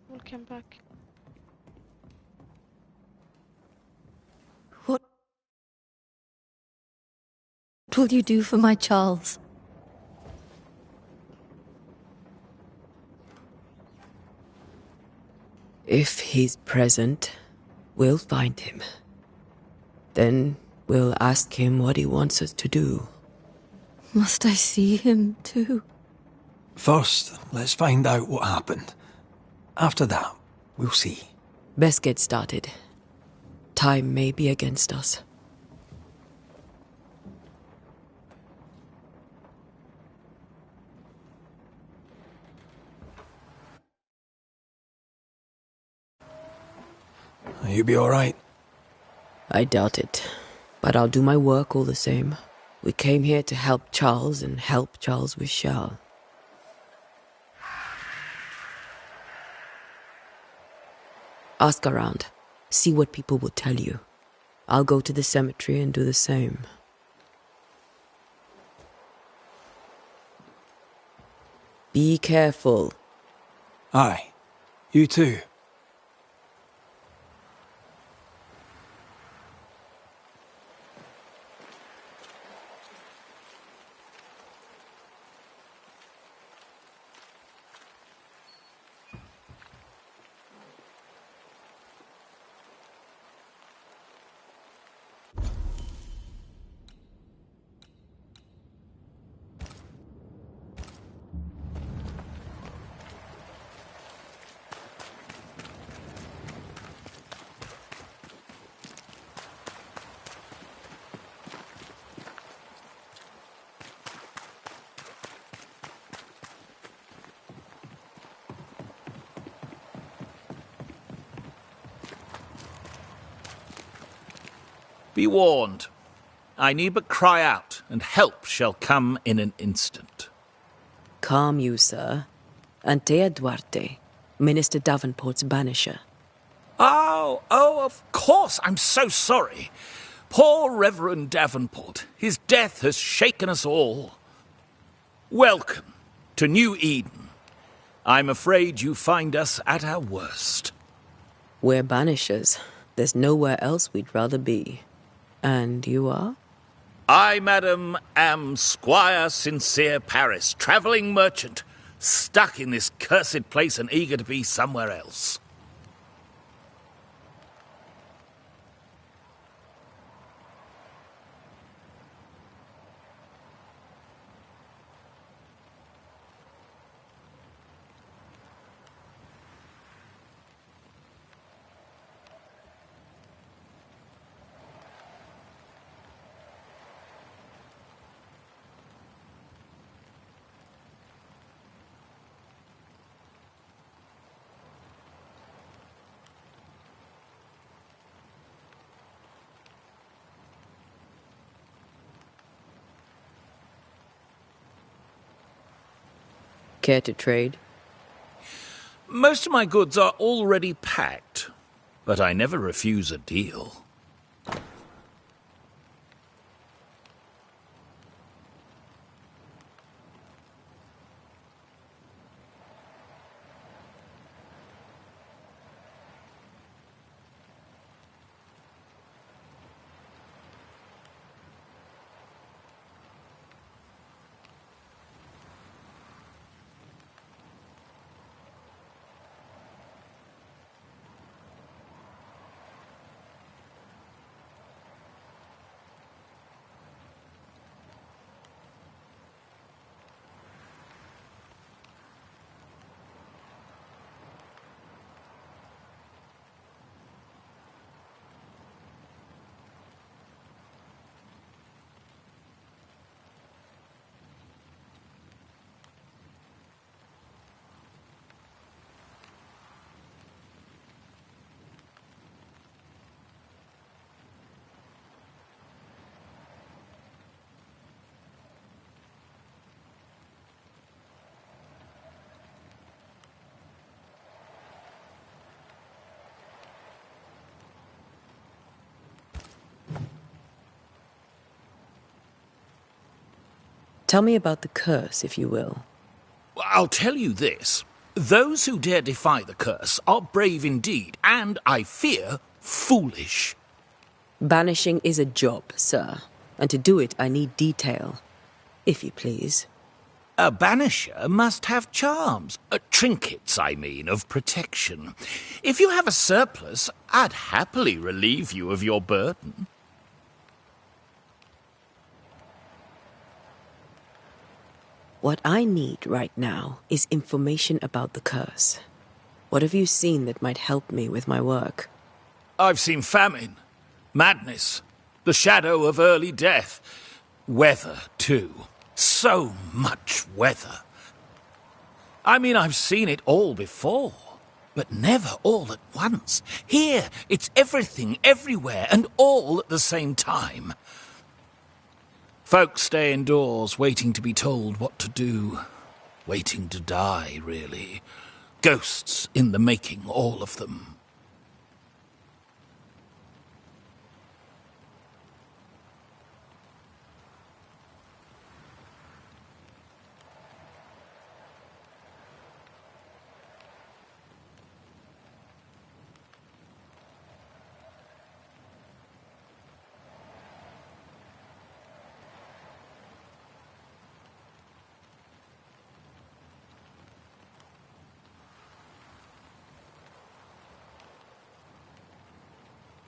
Welcome back. What will you do for my Charles? If he's present, we'll find him. Then we'll ask him what he wants us to do. Must I see him too? First, let's find out what happened. After that, we'll see. Best get started. Time may be against us. You be all right? I doubt it, but I'll do my work all the same. We came here to help Charles, and help Charles we shall. Ask around. See what people will tell you. I'll go to the cemetery and do the same. Be careful. Aye. You too. Be warned. I need but cry out, and help shall come in an instant. Calm you, sir. Antea Duarte, Minister Davenport's banisher. Oh, of course. I'm so sorry. Poor Reverend Davenport. His death has shaken us all. Welcome to New Eden. I'm afraid you find us at our worst. We're Banishers. There's nowhere else we'd rather be. And you are? I, madam, am Squire Sincere Paris, travelling merchant, stuck in this cursed place and eager to be somewhere else. Care to trade? Most of my goods are already packed, but I never refuse a deal. Tell me about the curse, if you will. I'll tell you this. Those who dare defy the curse are brave indeed, and, I fear, foolish. Banishing is a job, sir. And to do it, I need detail. If you please. A banisher must have charms. Trinkets, I mean, of protection. If you have a surplus, I'd happily relieve you of your burden. What I need right now is information about the curse. What have you seen that might help me with my work? I've seen famine, madness, the shadow of early death. Weather, too. So much weather. I mean, I've seen it all before, but never all at once. Here, it's everything, everywhere, and all at the same time. Folks stay indoors, waiting to be told what to do. Waiting to die, really. Ghosts in the making, all of them.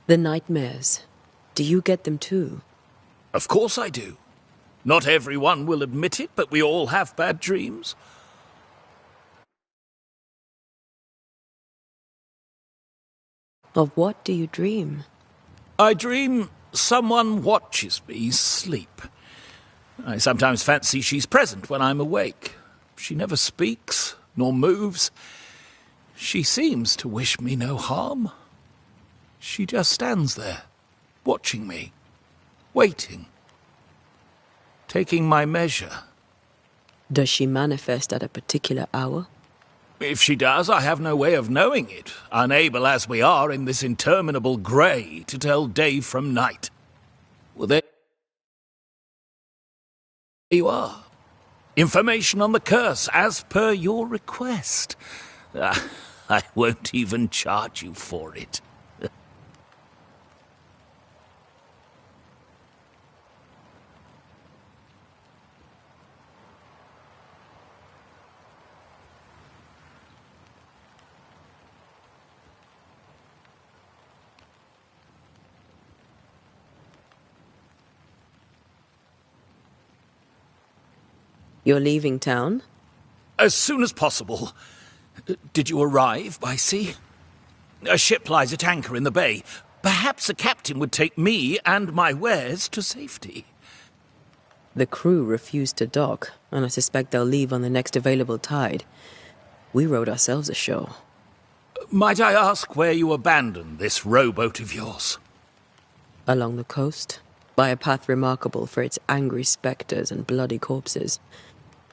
The nightmares. Do you get them too? Of course I do. Not everyone will admit it, but we all have bad dreams. Of what do you dream? I dream someone watches me sleep. I sometimes fancy she's present when I'm awake. She never speaks, nor moves. She seems to wish me no harm. She just stands there, watching me, waiting, taking my measure. Does she manifest at a particular hour? If she does, I have no way of knowing it, unable as we are in this interminable grey to tell day from night. Well, there you are. Information on the curse, as per your request. I won't even charge you for it. You're leaving town? As soon as possible. Did you arrive by sea? A ship lies at anchor in the bay. Perhaps a captain would take me and my wares to safety. The crew refused to dock, and I suspect they'll leave on the next available tide. We rowed ourselves ashore. Might I ask where you abandoned this rowboat of yours? Along the coast, by a path remarkable for its angry spectres and bloody corpses.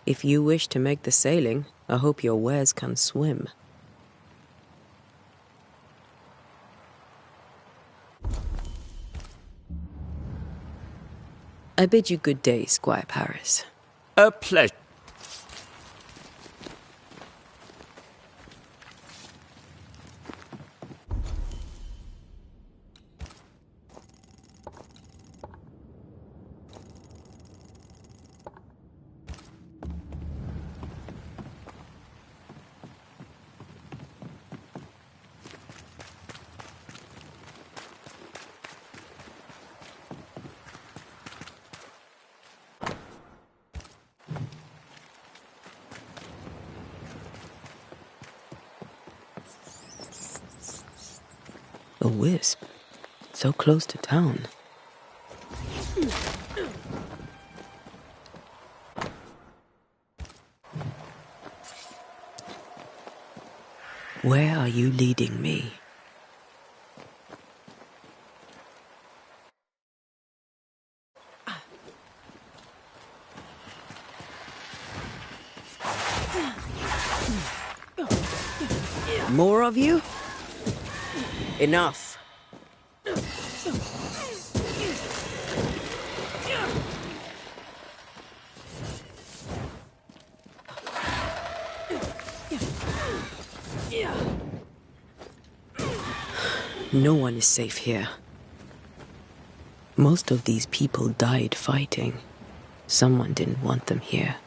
If you wish to make the sailing, I hope your wares can swim. I bid you good day, Squire Paris. A pleasure. A wisp, so close to town. Where are you leading me? More of you? Enough. No one is safe here. Most of these people died fighting. Someone didn't want them here.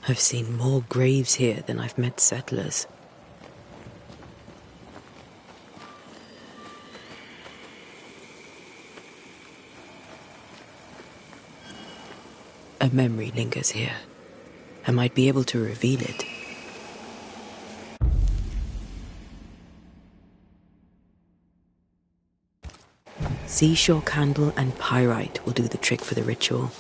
I've seen more graves here than I've met settlers. A memory lingers here. I might be able to reveal it. Seashore candle and pyrite will do the trick for the ritual.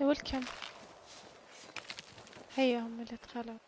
ويلكم. هيا هم اللي دخلوا.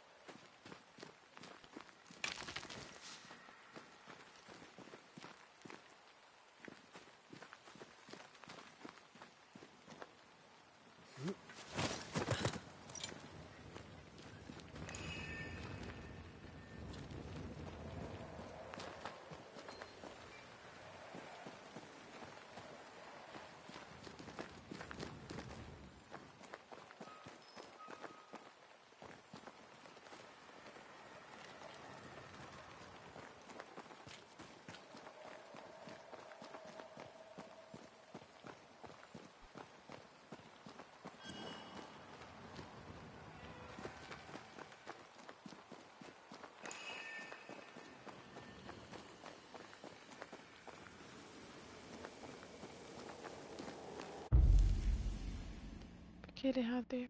بكيلي هذه.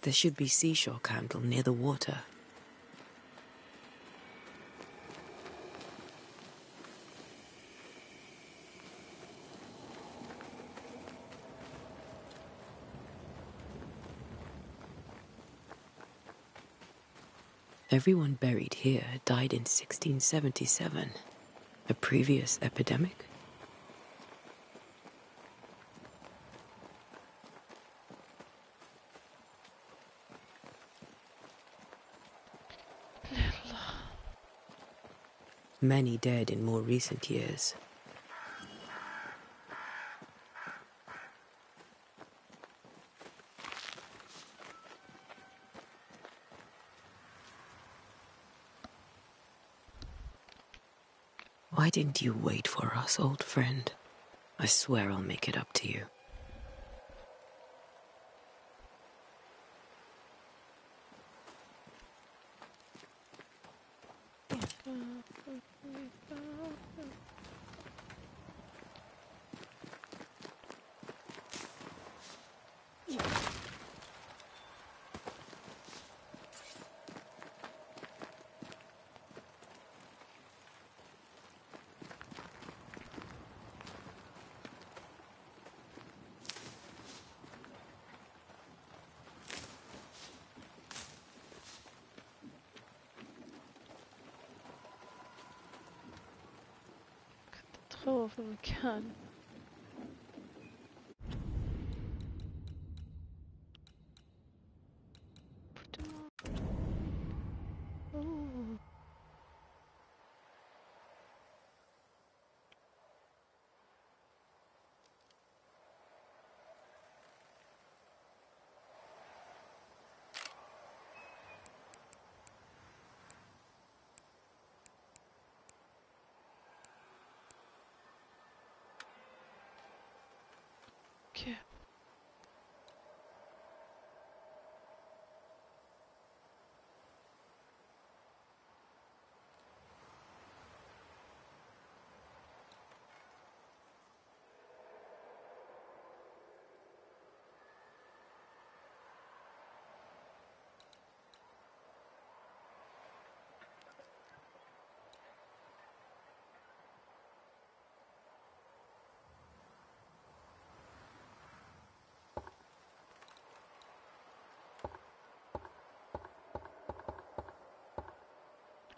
There should be seashore candle near the water. Everyone buried here died in 1677. A previous epidemic? Many dead in more recent years. Why didn't you wait for us, old friend? I swear I'll make it up to you. تخوف المكان. أوه. اوكي.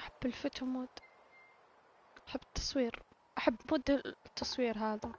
أحب الفوتو مود، أحب التصوير، أحب مود التصوير هذا.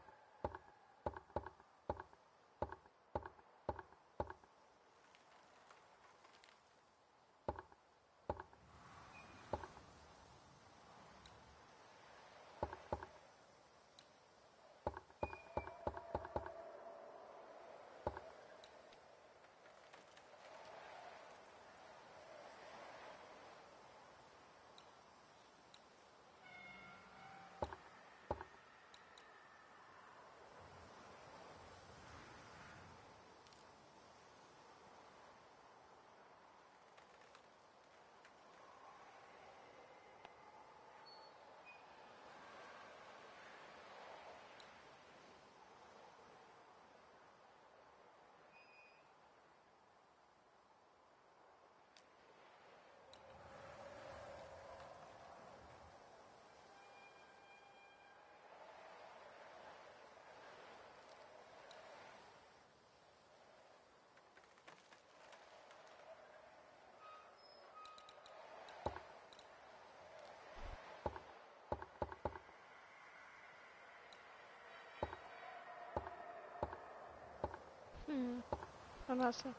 وناسة.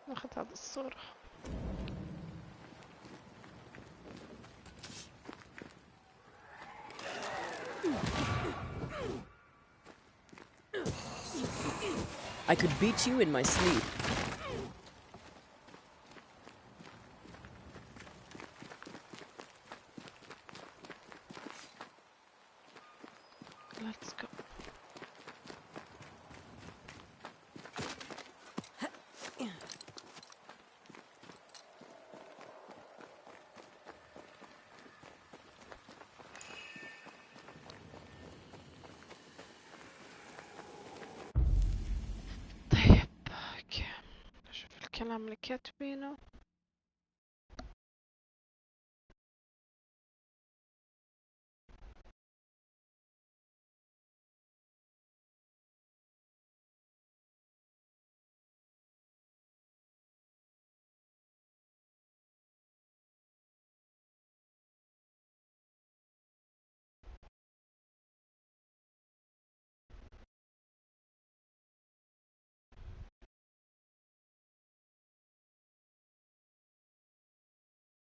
ناخذ هذه الصورة. I could beat you in my sleep. Let's go. طيب اوكي، نشوف الكلام اللي كاتبينه.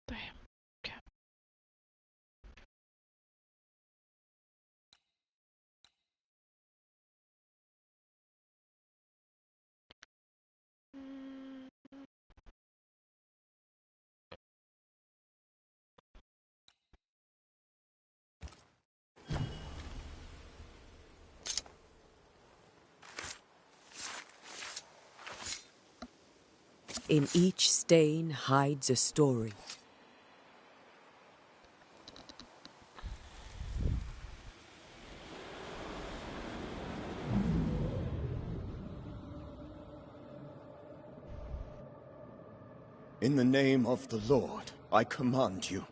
طيب اوكي. In each stain hides a story. In the name of the Lord, I command you.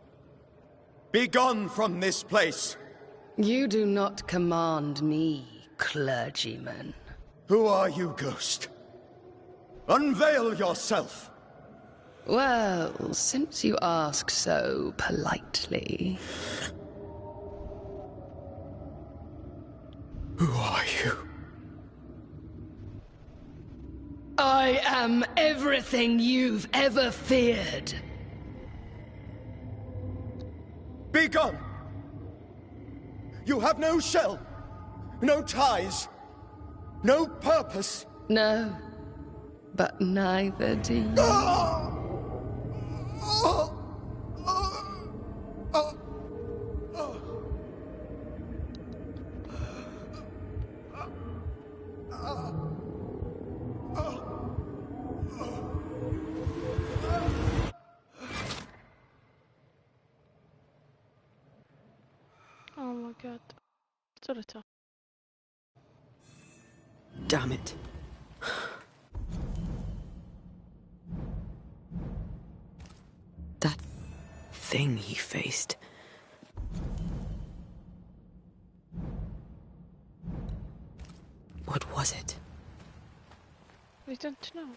Be gone from this place! You do not command me, clergyman. Who are you, ghost? Unveil yourself! Well, since you ask so politely... Who are you? I am everything you've ever feared. Be gone! You have no shell, no ties, no purpose. No, but neither do you. Oh my god. صرته. Damn it. That thing he faced. What was it? We don't know.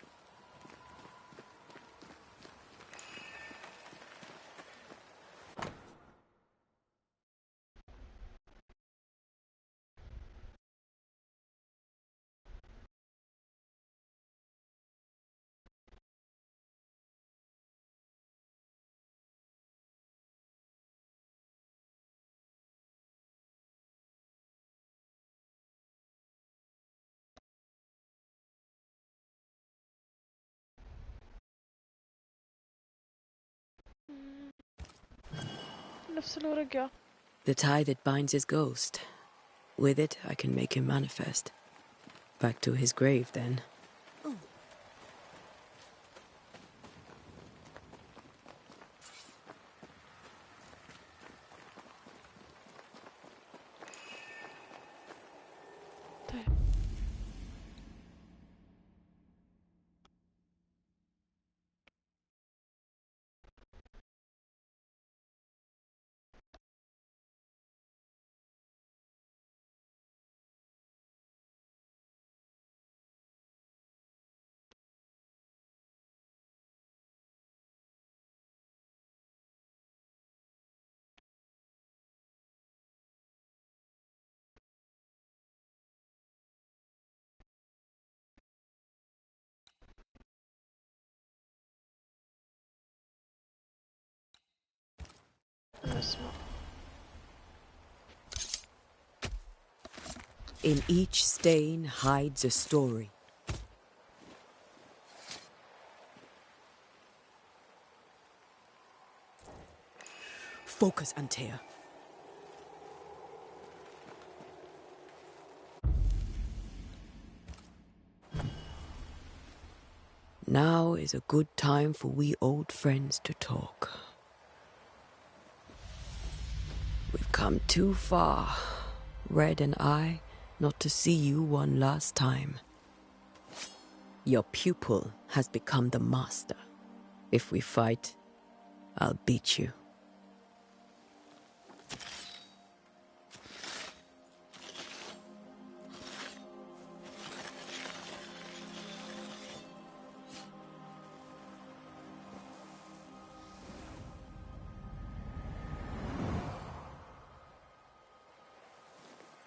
نفس الورقة. The tie that binds his ghost. With it, I can make him manifest. Back to his grave, then. In each stain hides a story. Focus, Antea. Now is a good time for we old friends to talk. We've come too far, Red and I, not to see you one last time. Your pupil has become the master. If we fight, I'll beat you.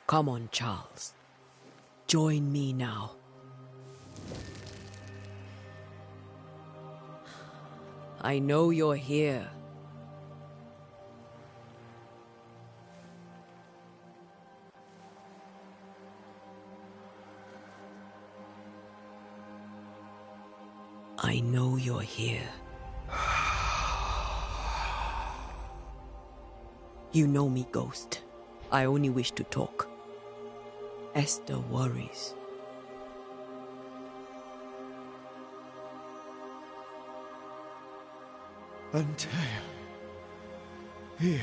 Come on, Charles. Join me now. I know you're here. I know you're here. You know me, Ghost. I only wish to talk. Esther worries. Antea. Here.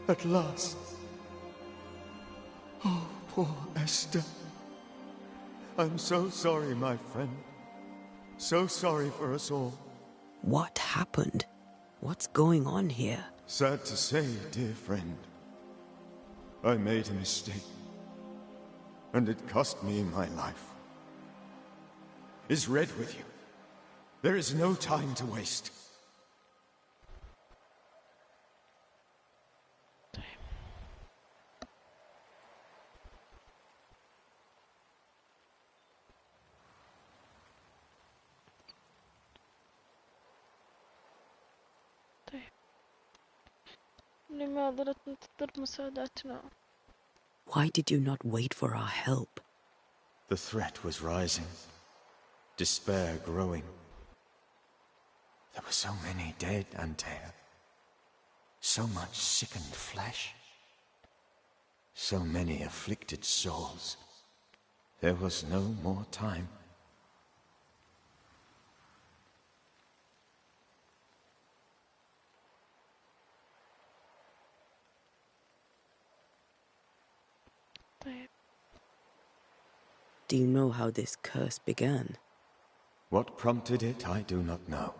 At last. Oh, poor Esther. I'm so sorry, my friend. So sorry for us all. What happened? What's going on here? Sad to say, dear friend. I made a mistake. And it cost me my life. Is Red with you? There is no time to waste. لماذا لا تنتظر مساعدتنا؟ Why did you not wait for our help? The threat was rising, despair growing. There were so many dead, Antea. So much sickened flesh. So many afflicted souls. There was no more time. Do you know how this curse began? What prompted it, I do not know.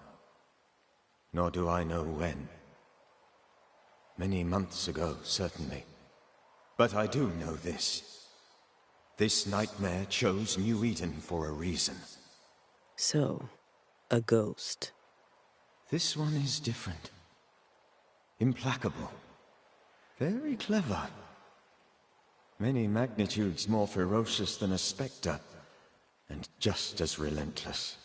Nor do I know when. Many months ago, certainly. But I do know this. This nightmare chose New Eden for a reason. So, a ghost. This one is different. Implacable. Very clever. Many magnitudes more ferocious than a spectre, and just as relentless.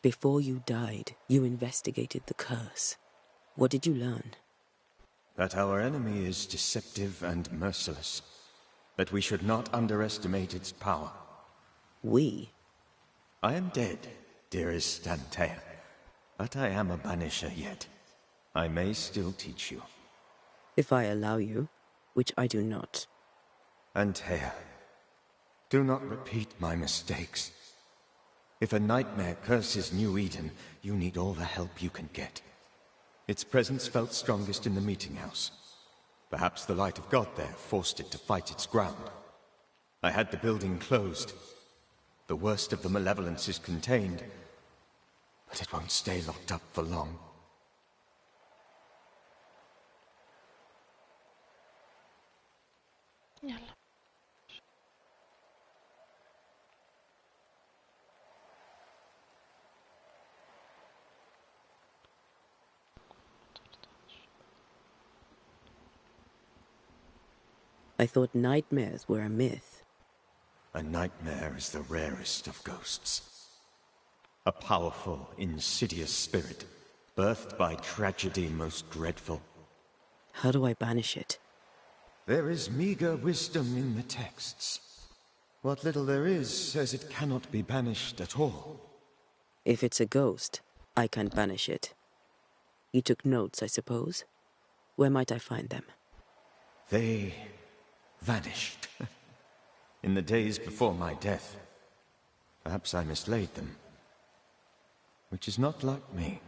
Before you died, you investigated the curse. What did you learn? That our enemy is deceptive and merciless. That we should not underestimate its power. We? I am dead, dearest Antea. But I am a banisher yet. I may still teach you. If I allow you, which I do not. Antea, do not repeat my mistakes. If a nightmare curses New Eden, you need all the help you can get. Its presence felt strongest in the meeting house. Perhaps the light of God there forced it to fight its ground. I had the building closed. The worst of the malevolence is contained, but it won't stay locked up for long. يلا. I thought nightmares were a myth. A nightmare is the rarest of ghosts. A powerful, insidious spirit, birthed by tragedy most dreadful. How do I banish it? There is meager wisdom in the texts. What little there is says it cannot be banished at all. If it's a ghost, I can't banish it. You took notes, I suppose? Where might I find them? They vanished. In the days before my death. Perhaps I mislaid them. Which is not like me.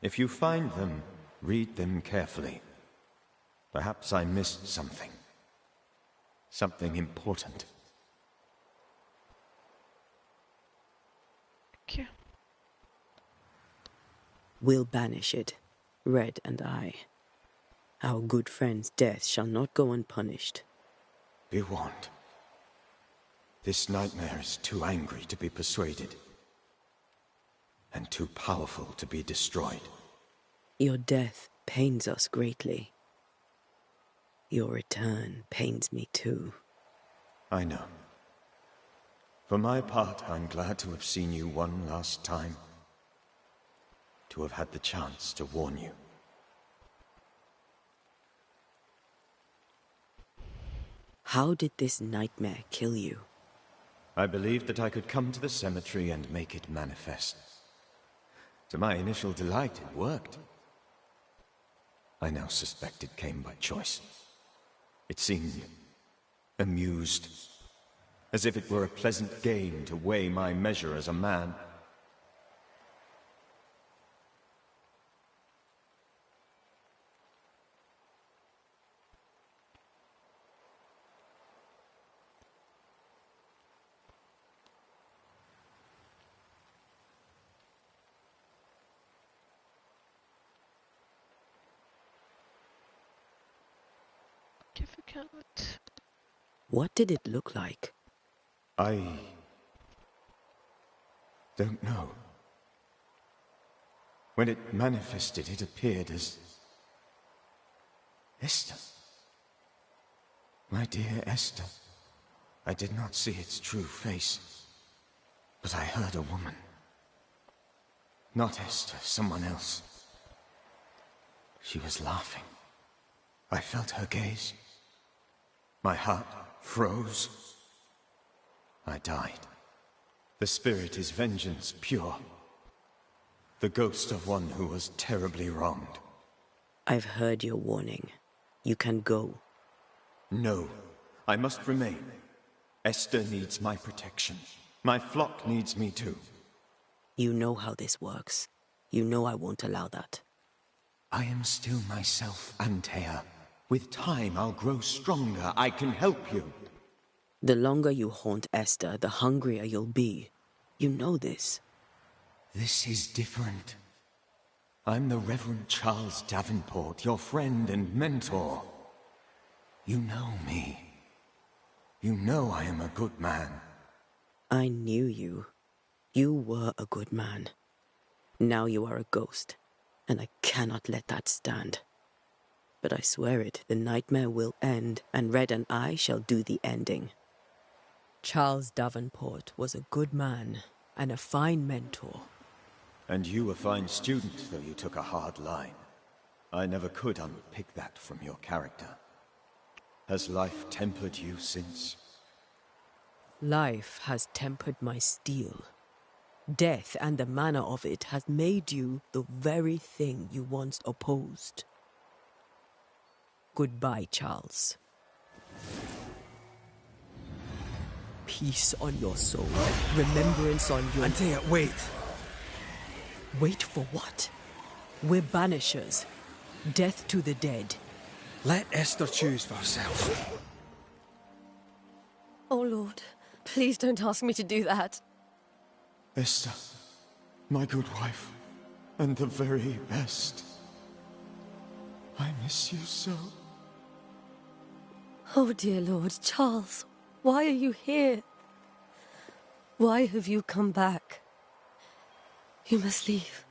If you find them, read them carefully. Perhaps I missed something. Something important. Okay. We'll banish it, Red and I. Our good friend's death shall not go unpunished. Be warned. This nightmare is too angry to be persuaded. And too powerful to be destroyed. Your death pains us greatly. Your return pains me too. I know. For my part, I'm glad to have seen you one last time. To have had the chance to warn you. How did this nightmare kill you? I believed that I could come to the cemetery and make it manifest. To my initial delight, it worked. I now suspect it came by choice. It seemed amused, as if it were a pleasant game to weigh my measure as a man. كيف كانت؟ What did it look like? I don't know. When it manifested, it appeared as Esther. My dear Esther. I did not see its true face, but I heard a woman. Not Esther, someone else. She was laughing. I felt her gaze. My heart froze. I died. The spirit is vengeance pure. The ghost of one who was terribly wronged. I've heard your warning. You can go. No, I must remain. Esther needs my protection. My flock needs me too. You know how this works. You know I won't allow that. I am still myself, Antea. With time, I'll grow stronger. I can help you. The longer you haunt Esther, the hungrier you'll be. You know this. This is different. I'm the Reverend Charles Davenport, your friend and mentor. You know me. You know I am a good man. I knew you. You were a good man. Now you are a ghost, and I cannot let that stand. But I swear it, the nightmare will end, and Red and I shall do the ending. Charles Davenport was a good man and a fine mentor. And you a fine student, though you took a hard line. I never could unpick that from your character. Has life tempered you since? Life has tempered my steel. Death and the manner of it has made you the very thing you once opposed. Goodbye, Charles. Peace on your soul. Remembrance on your... Antea, wait. Wait for what? We're banishers. Death to the dead. Let Esther choose for herself. Oh, Lord. Please don't ask me to do that. Esther, my good wife, and the very best. I miss you so. Oh, dear Lord, Charles, why are you here? Why have you come back? You must leave,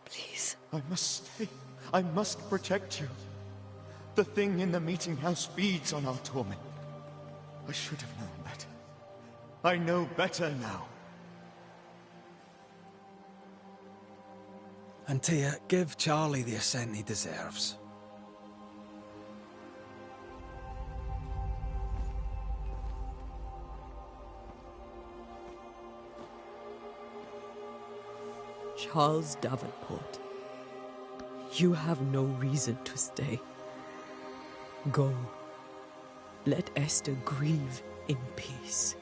please. I must stay. I must protect you. The thing in the meeting house feeds on our torment. I should have known better. I know better now. Antea, give Charlie the ascent he deserves. Charles Davenport, you have no reason to stay. Go. Let Esther grieve in peace.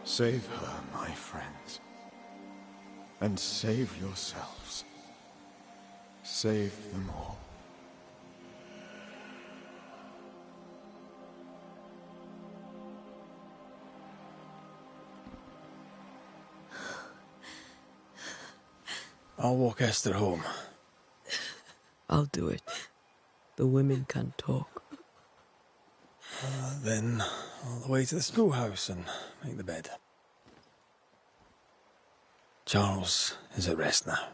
Save her, my friends. And save yourselves. Save them all. I'll walk Esther home. I'll do it. The women can talk. Then all the way to the schoolhouse and make the bed. Charles is at rest now.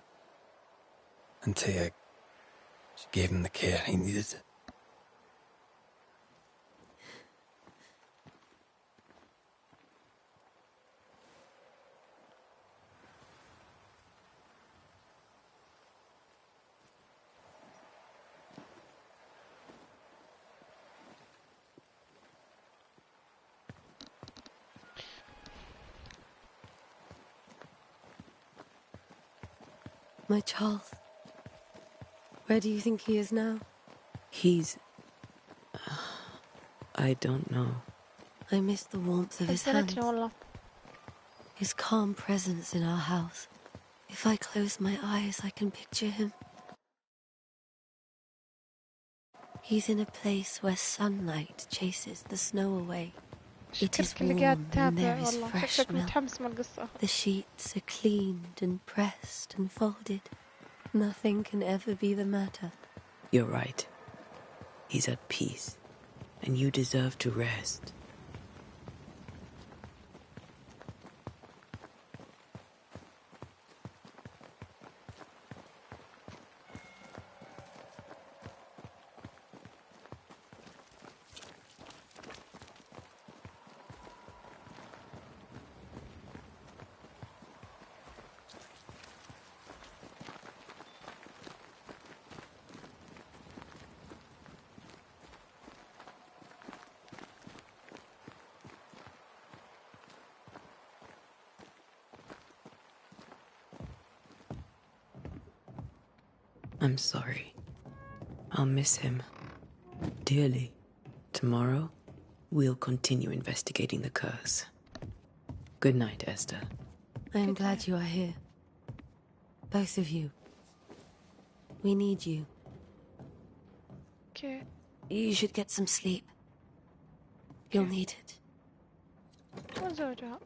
Antea, she gave him the care he needed. My Charles. Where do you think he is now? He's... I don't know. I miss the warmth of his hands. His calm presence in our house. If I close my eyes, I can picture him. He's in a place where sunlight chases the snow away. It is warm and there is fresh milk. The sheets are cleaned and pressed and folded. Nothing can ever be the matter. You're right. He's at peace, and you deserve to rest. I'm sorry. I'll miss him dearly. Tomorrow, we'll continue investigating the curse. Good night, Esther. I am glad you are here. Both of you. We need you. Okay. You should get some sleep. You'll need it. وزوجها.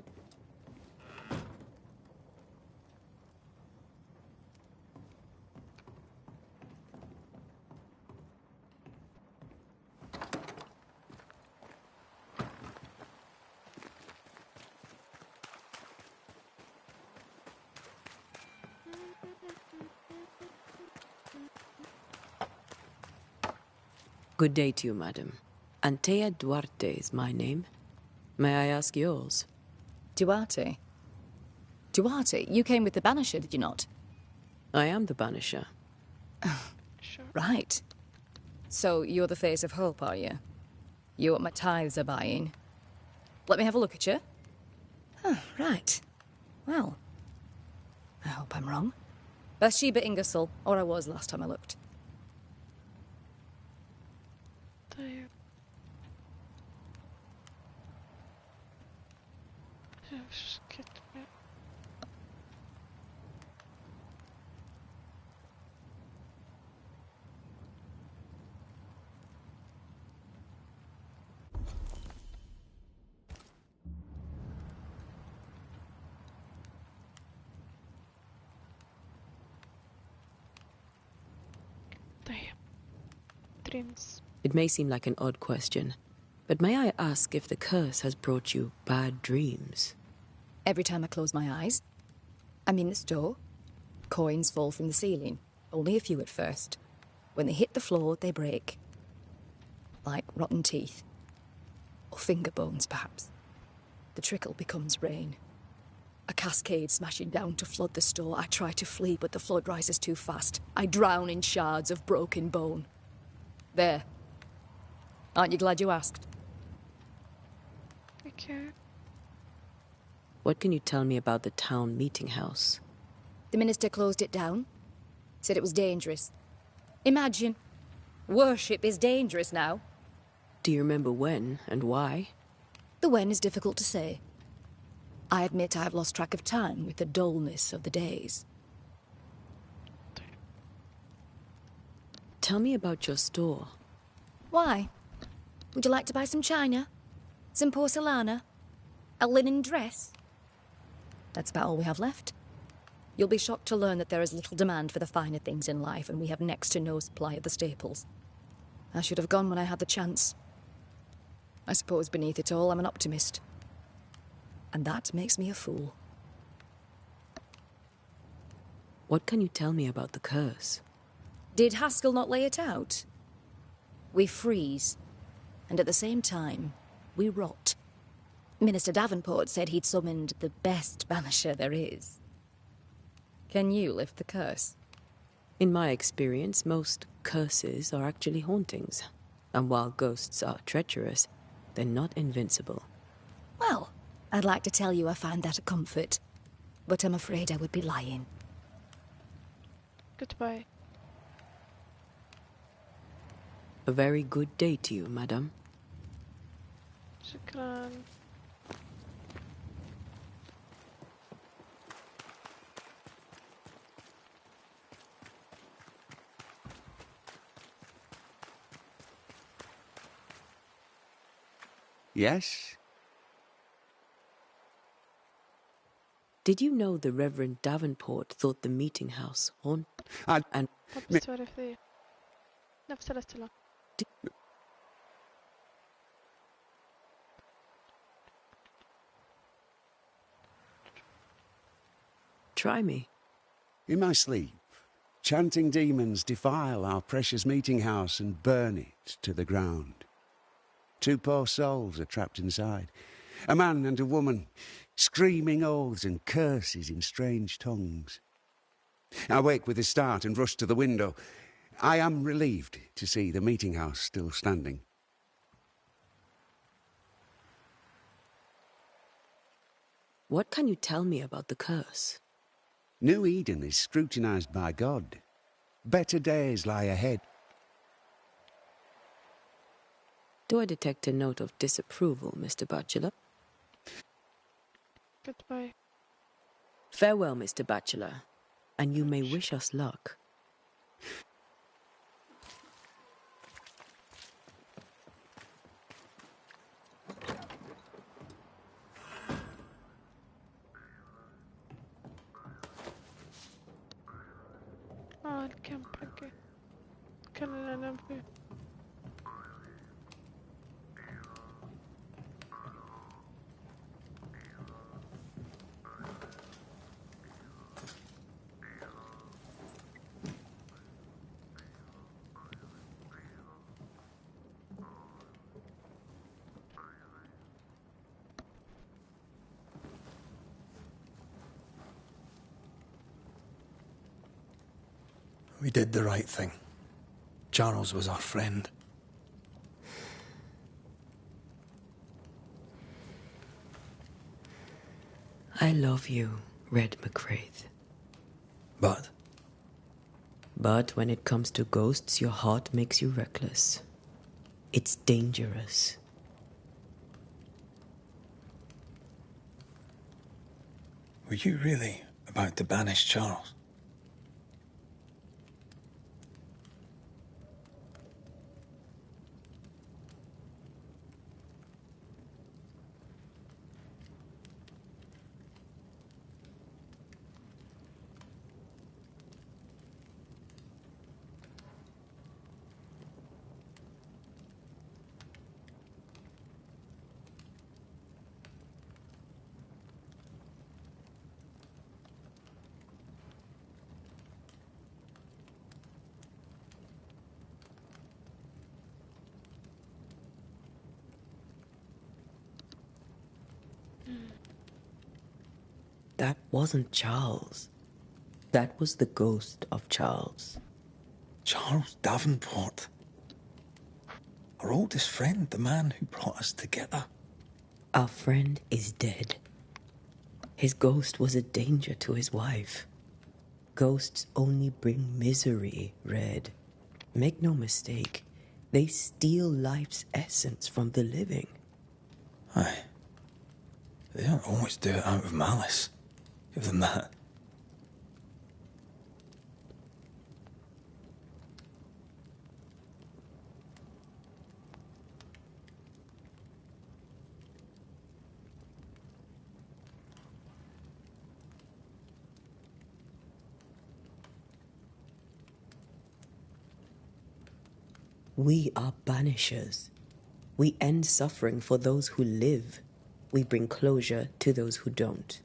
Good day to you, madam. Antea Duarte is my name. May I ask yours? Duarte? Duarte, you came with the Banisher, did you not? I am the Banisher. Sure. Right. So you're the face of hope, are you? You're what my tithes are buying. Let me have a look at you. Oh, right. Well, I hope I'm wrong. Bathsheba Ingersoll, or I was last time I looked. طيب. ايش كتبه؟ طيب. Dreams. It may seem like an odd question, but may I ask if the curse has brought you bad dreams? Every time I close my eyes, I'm in the store. Coins fall from the ceiling. Only a few at first. When they hit the floor, they break. Like rotten teeth. Or finger bones, perhaps. The trickle becomes rain. A cascade smashing down to flood the store. I try to flee, but the flood rises too fast. I drown in shards of broken bone. There. Aren't you glad you asked? Okay. What can you tell me about the town meeting house? The minister closed it down. Said it was dangerous. Imagine. Worship is dangerous now. Do you remember when and why? The when is difficult to say. I admit I have lost track of time with the dullness of the days. Tell me about your store. Why? Would you like to buy some china? Some porcelana? A linen dress? That's about all we have left. You'll be shocked to learn that there is little demand for the finer things in life, and we have next to no supply of the staples. I should have gone when I had the chance. I suppose beneath it all, I'm an optimist. And that makes me a fool. What can you tell me about the curse? Did Haskell not lay it out? We freeze, and at the same time, we rot. Minister Davenport said he'd summoned the best banisher there is. Can you lift the curse? In my experience, most curses are actually hauntings. And while ghosts are treacherous, they're not invincible. Well, I'd like to tell you I find that a comfort, but I'm afraid I would be lying. Goodbye. A very good day to you, madam. شكرا. Yes? Did you know the Reverend Davenport thought the meeting house haunted? And السوالف ذي نفس الأسئلة. Try me. In my sleep, chanting demons defile our precious meeting house and burn it to the ground. 2 poor souls are trapped inside. A man and a woman, screaming oaths and curses in strange tongues. I wake with a start and rush to the window. I am relieved to see the meeting house still standing. What can you tell me about the curse? New Eden is scrutinized by God. Better days lie ahead. Do I detect a note of disapproval, Mr. Bachelor? Goodbye. Farewell, Mr. Bachelor, and you may wish us luck. الكامب حقي كان اللي انام فيه. We did the right thing. Charles was our friend. I love you, Red McCraith. But? But when it comes to ghosts, your heart makes you reckless. It's dangerous. Were you really about to banish Charles? That wasn't Charles. That was the ghost of Charles. Charles Davenport. Our oldest friend, the man who brought us together. Our friend is dead. His ghost was a danger to his wife. Ghosts only bring misery, Red. Make no mistake, they steal life's essence from the living. Aye. They don't always do it out of malice. Give them that. We are banishers. We end suffering for those who live. We bring closure to those who don't.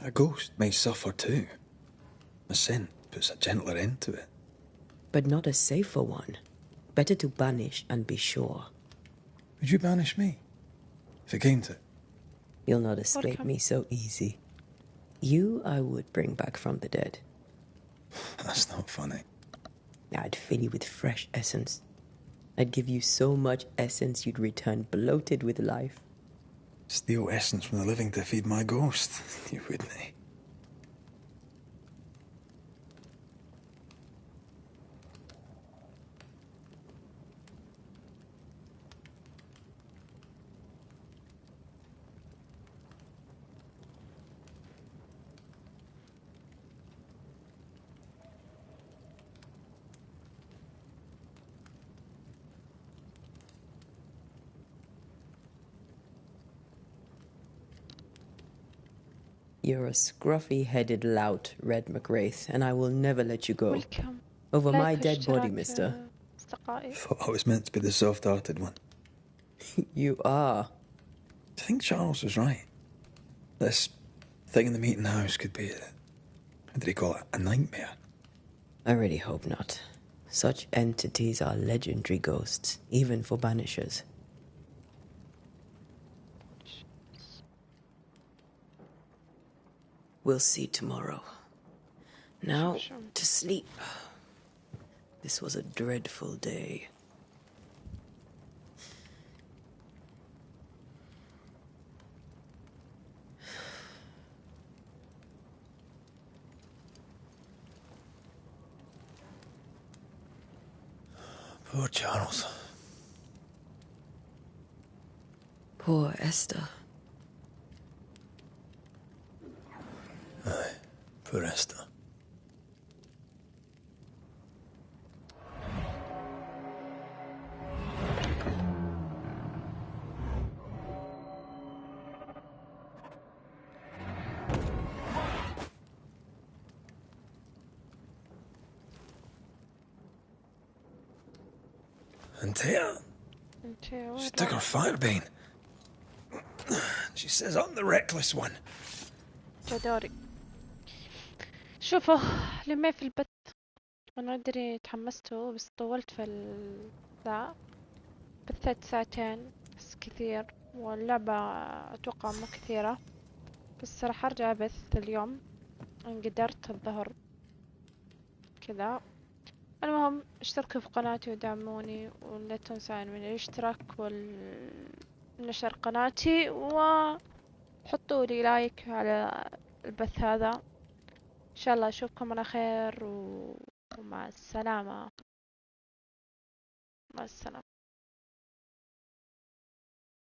A ghost may suffer too. A sin puts a gentler end to it. But not a safer one. Better to banish and be sure. Would you banish me? If it came to it? You'll not escape me so easy. You I would bring back from the dead. That's not funny. I'd fill you with fresh essence. I'd give you so much essence you'd return bloated with life. Steal essence from the living to feed my ghost. You wouldn't, eh? You're a scruffy-headed lout, Red McWraith, and I will never let you go. Welcome. Over my لايك dead body, وأشتراك mister. أصدقائي. Thought I was meant to be the soft-hearted one. You are. Do you think Charles was right? This thing in the meeting house could be how did he call it? A nightmare? I really hope not. Such entities are legendary ghosts, even for banishers. We'll see tomorrow. Now, to sleep. This was a dreadful day. Poor Charles. Poor Esther. Aye, poor Esther. Antea? She took her fire bean. She says I'm the reckless one. جداري. شوفوا لما في البث انا ادري تحمستوا بس طولت في ذا بثت ساعتين بس كثير واللعبة اتوقع مو كثيرة بس راح ارجع بث اليوم ان قدرت الظهر كذا. المهم اشتركوا في قناتي ودعموني ولا تنسوا من الاشتراك والنشر قناتي وحطوا لي لايك على البث هذا. ان شاء الله اشوفكم على خير ومع السلامة. مع السلامة.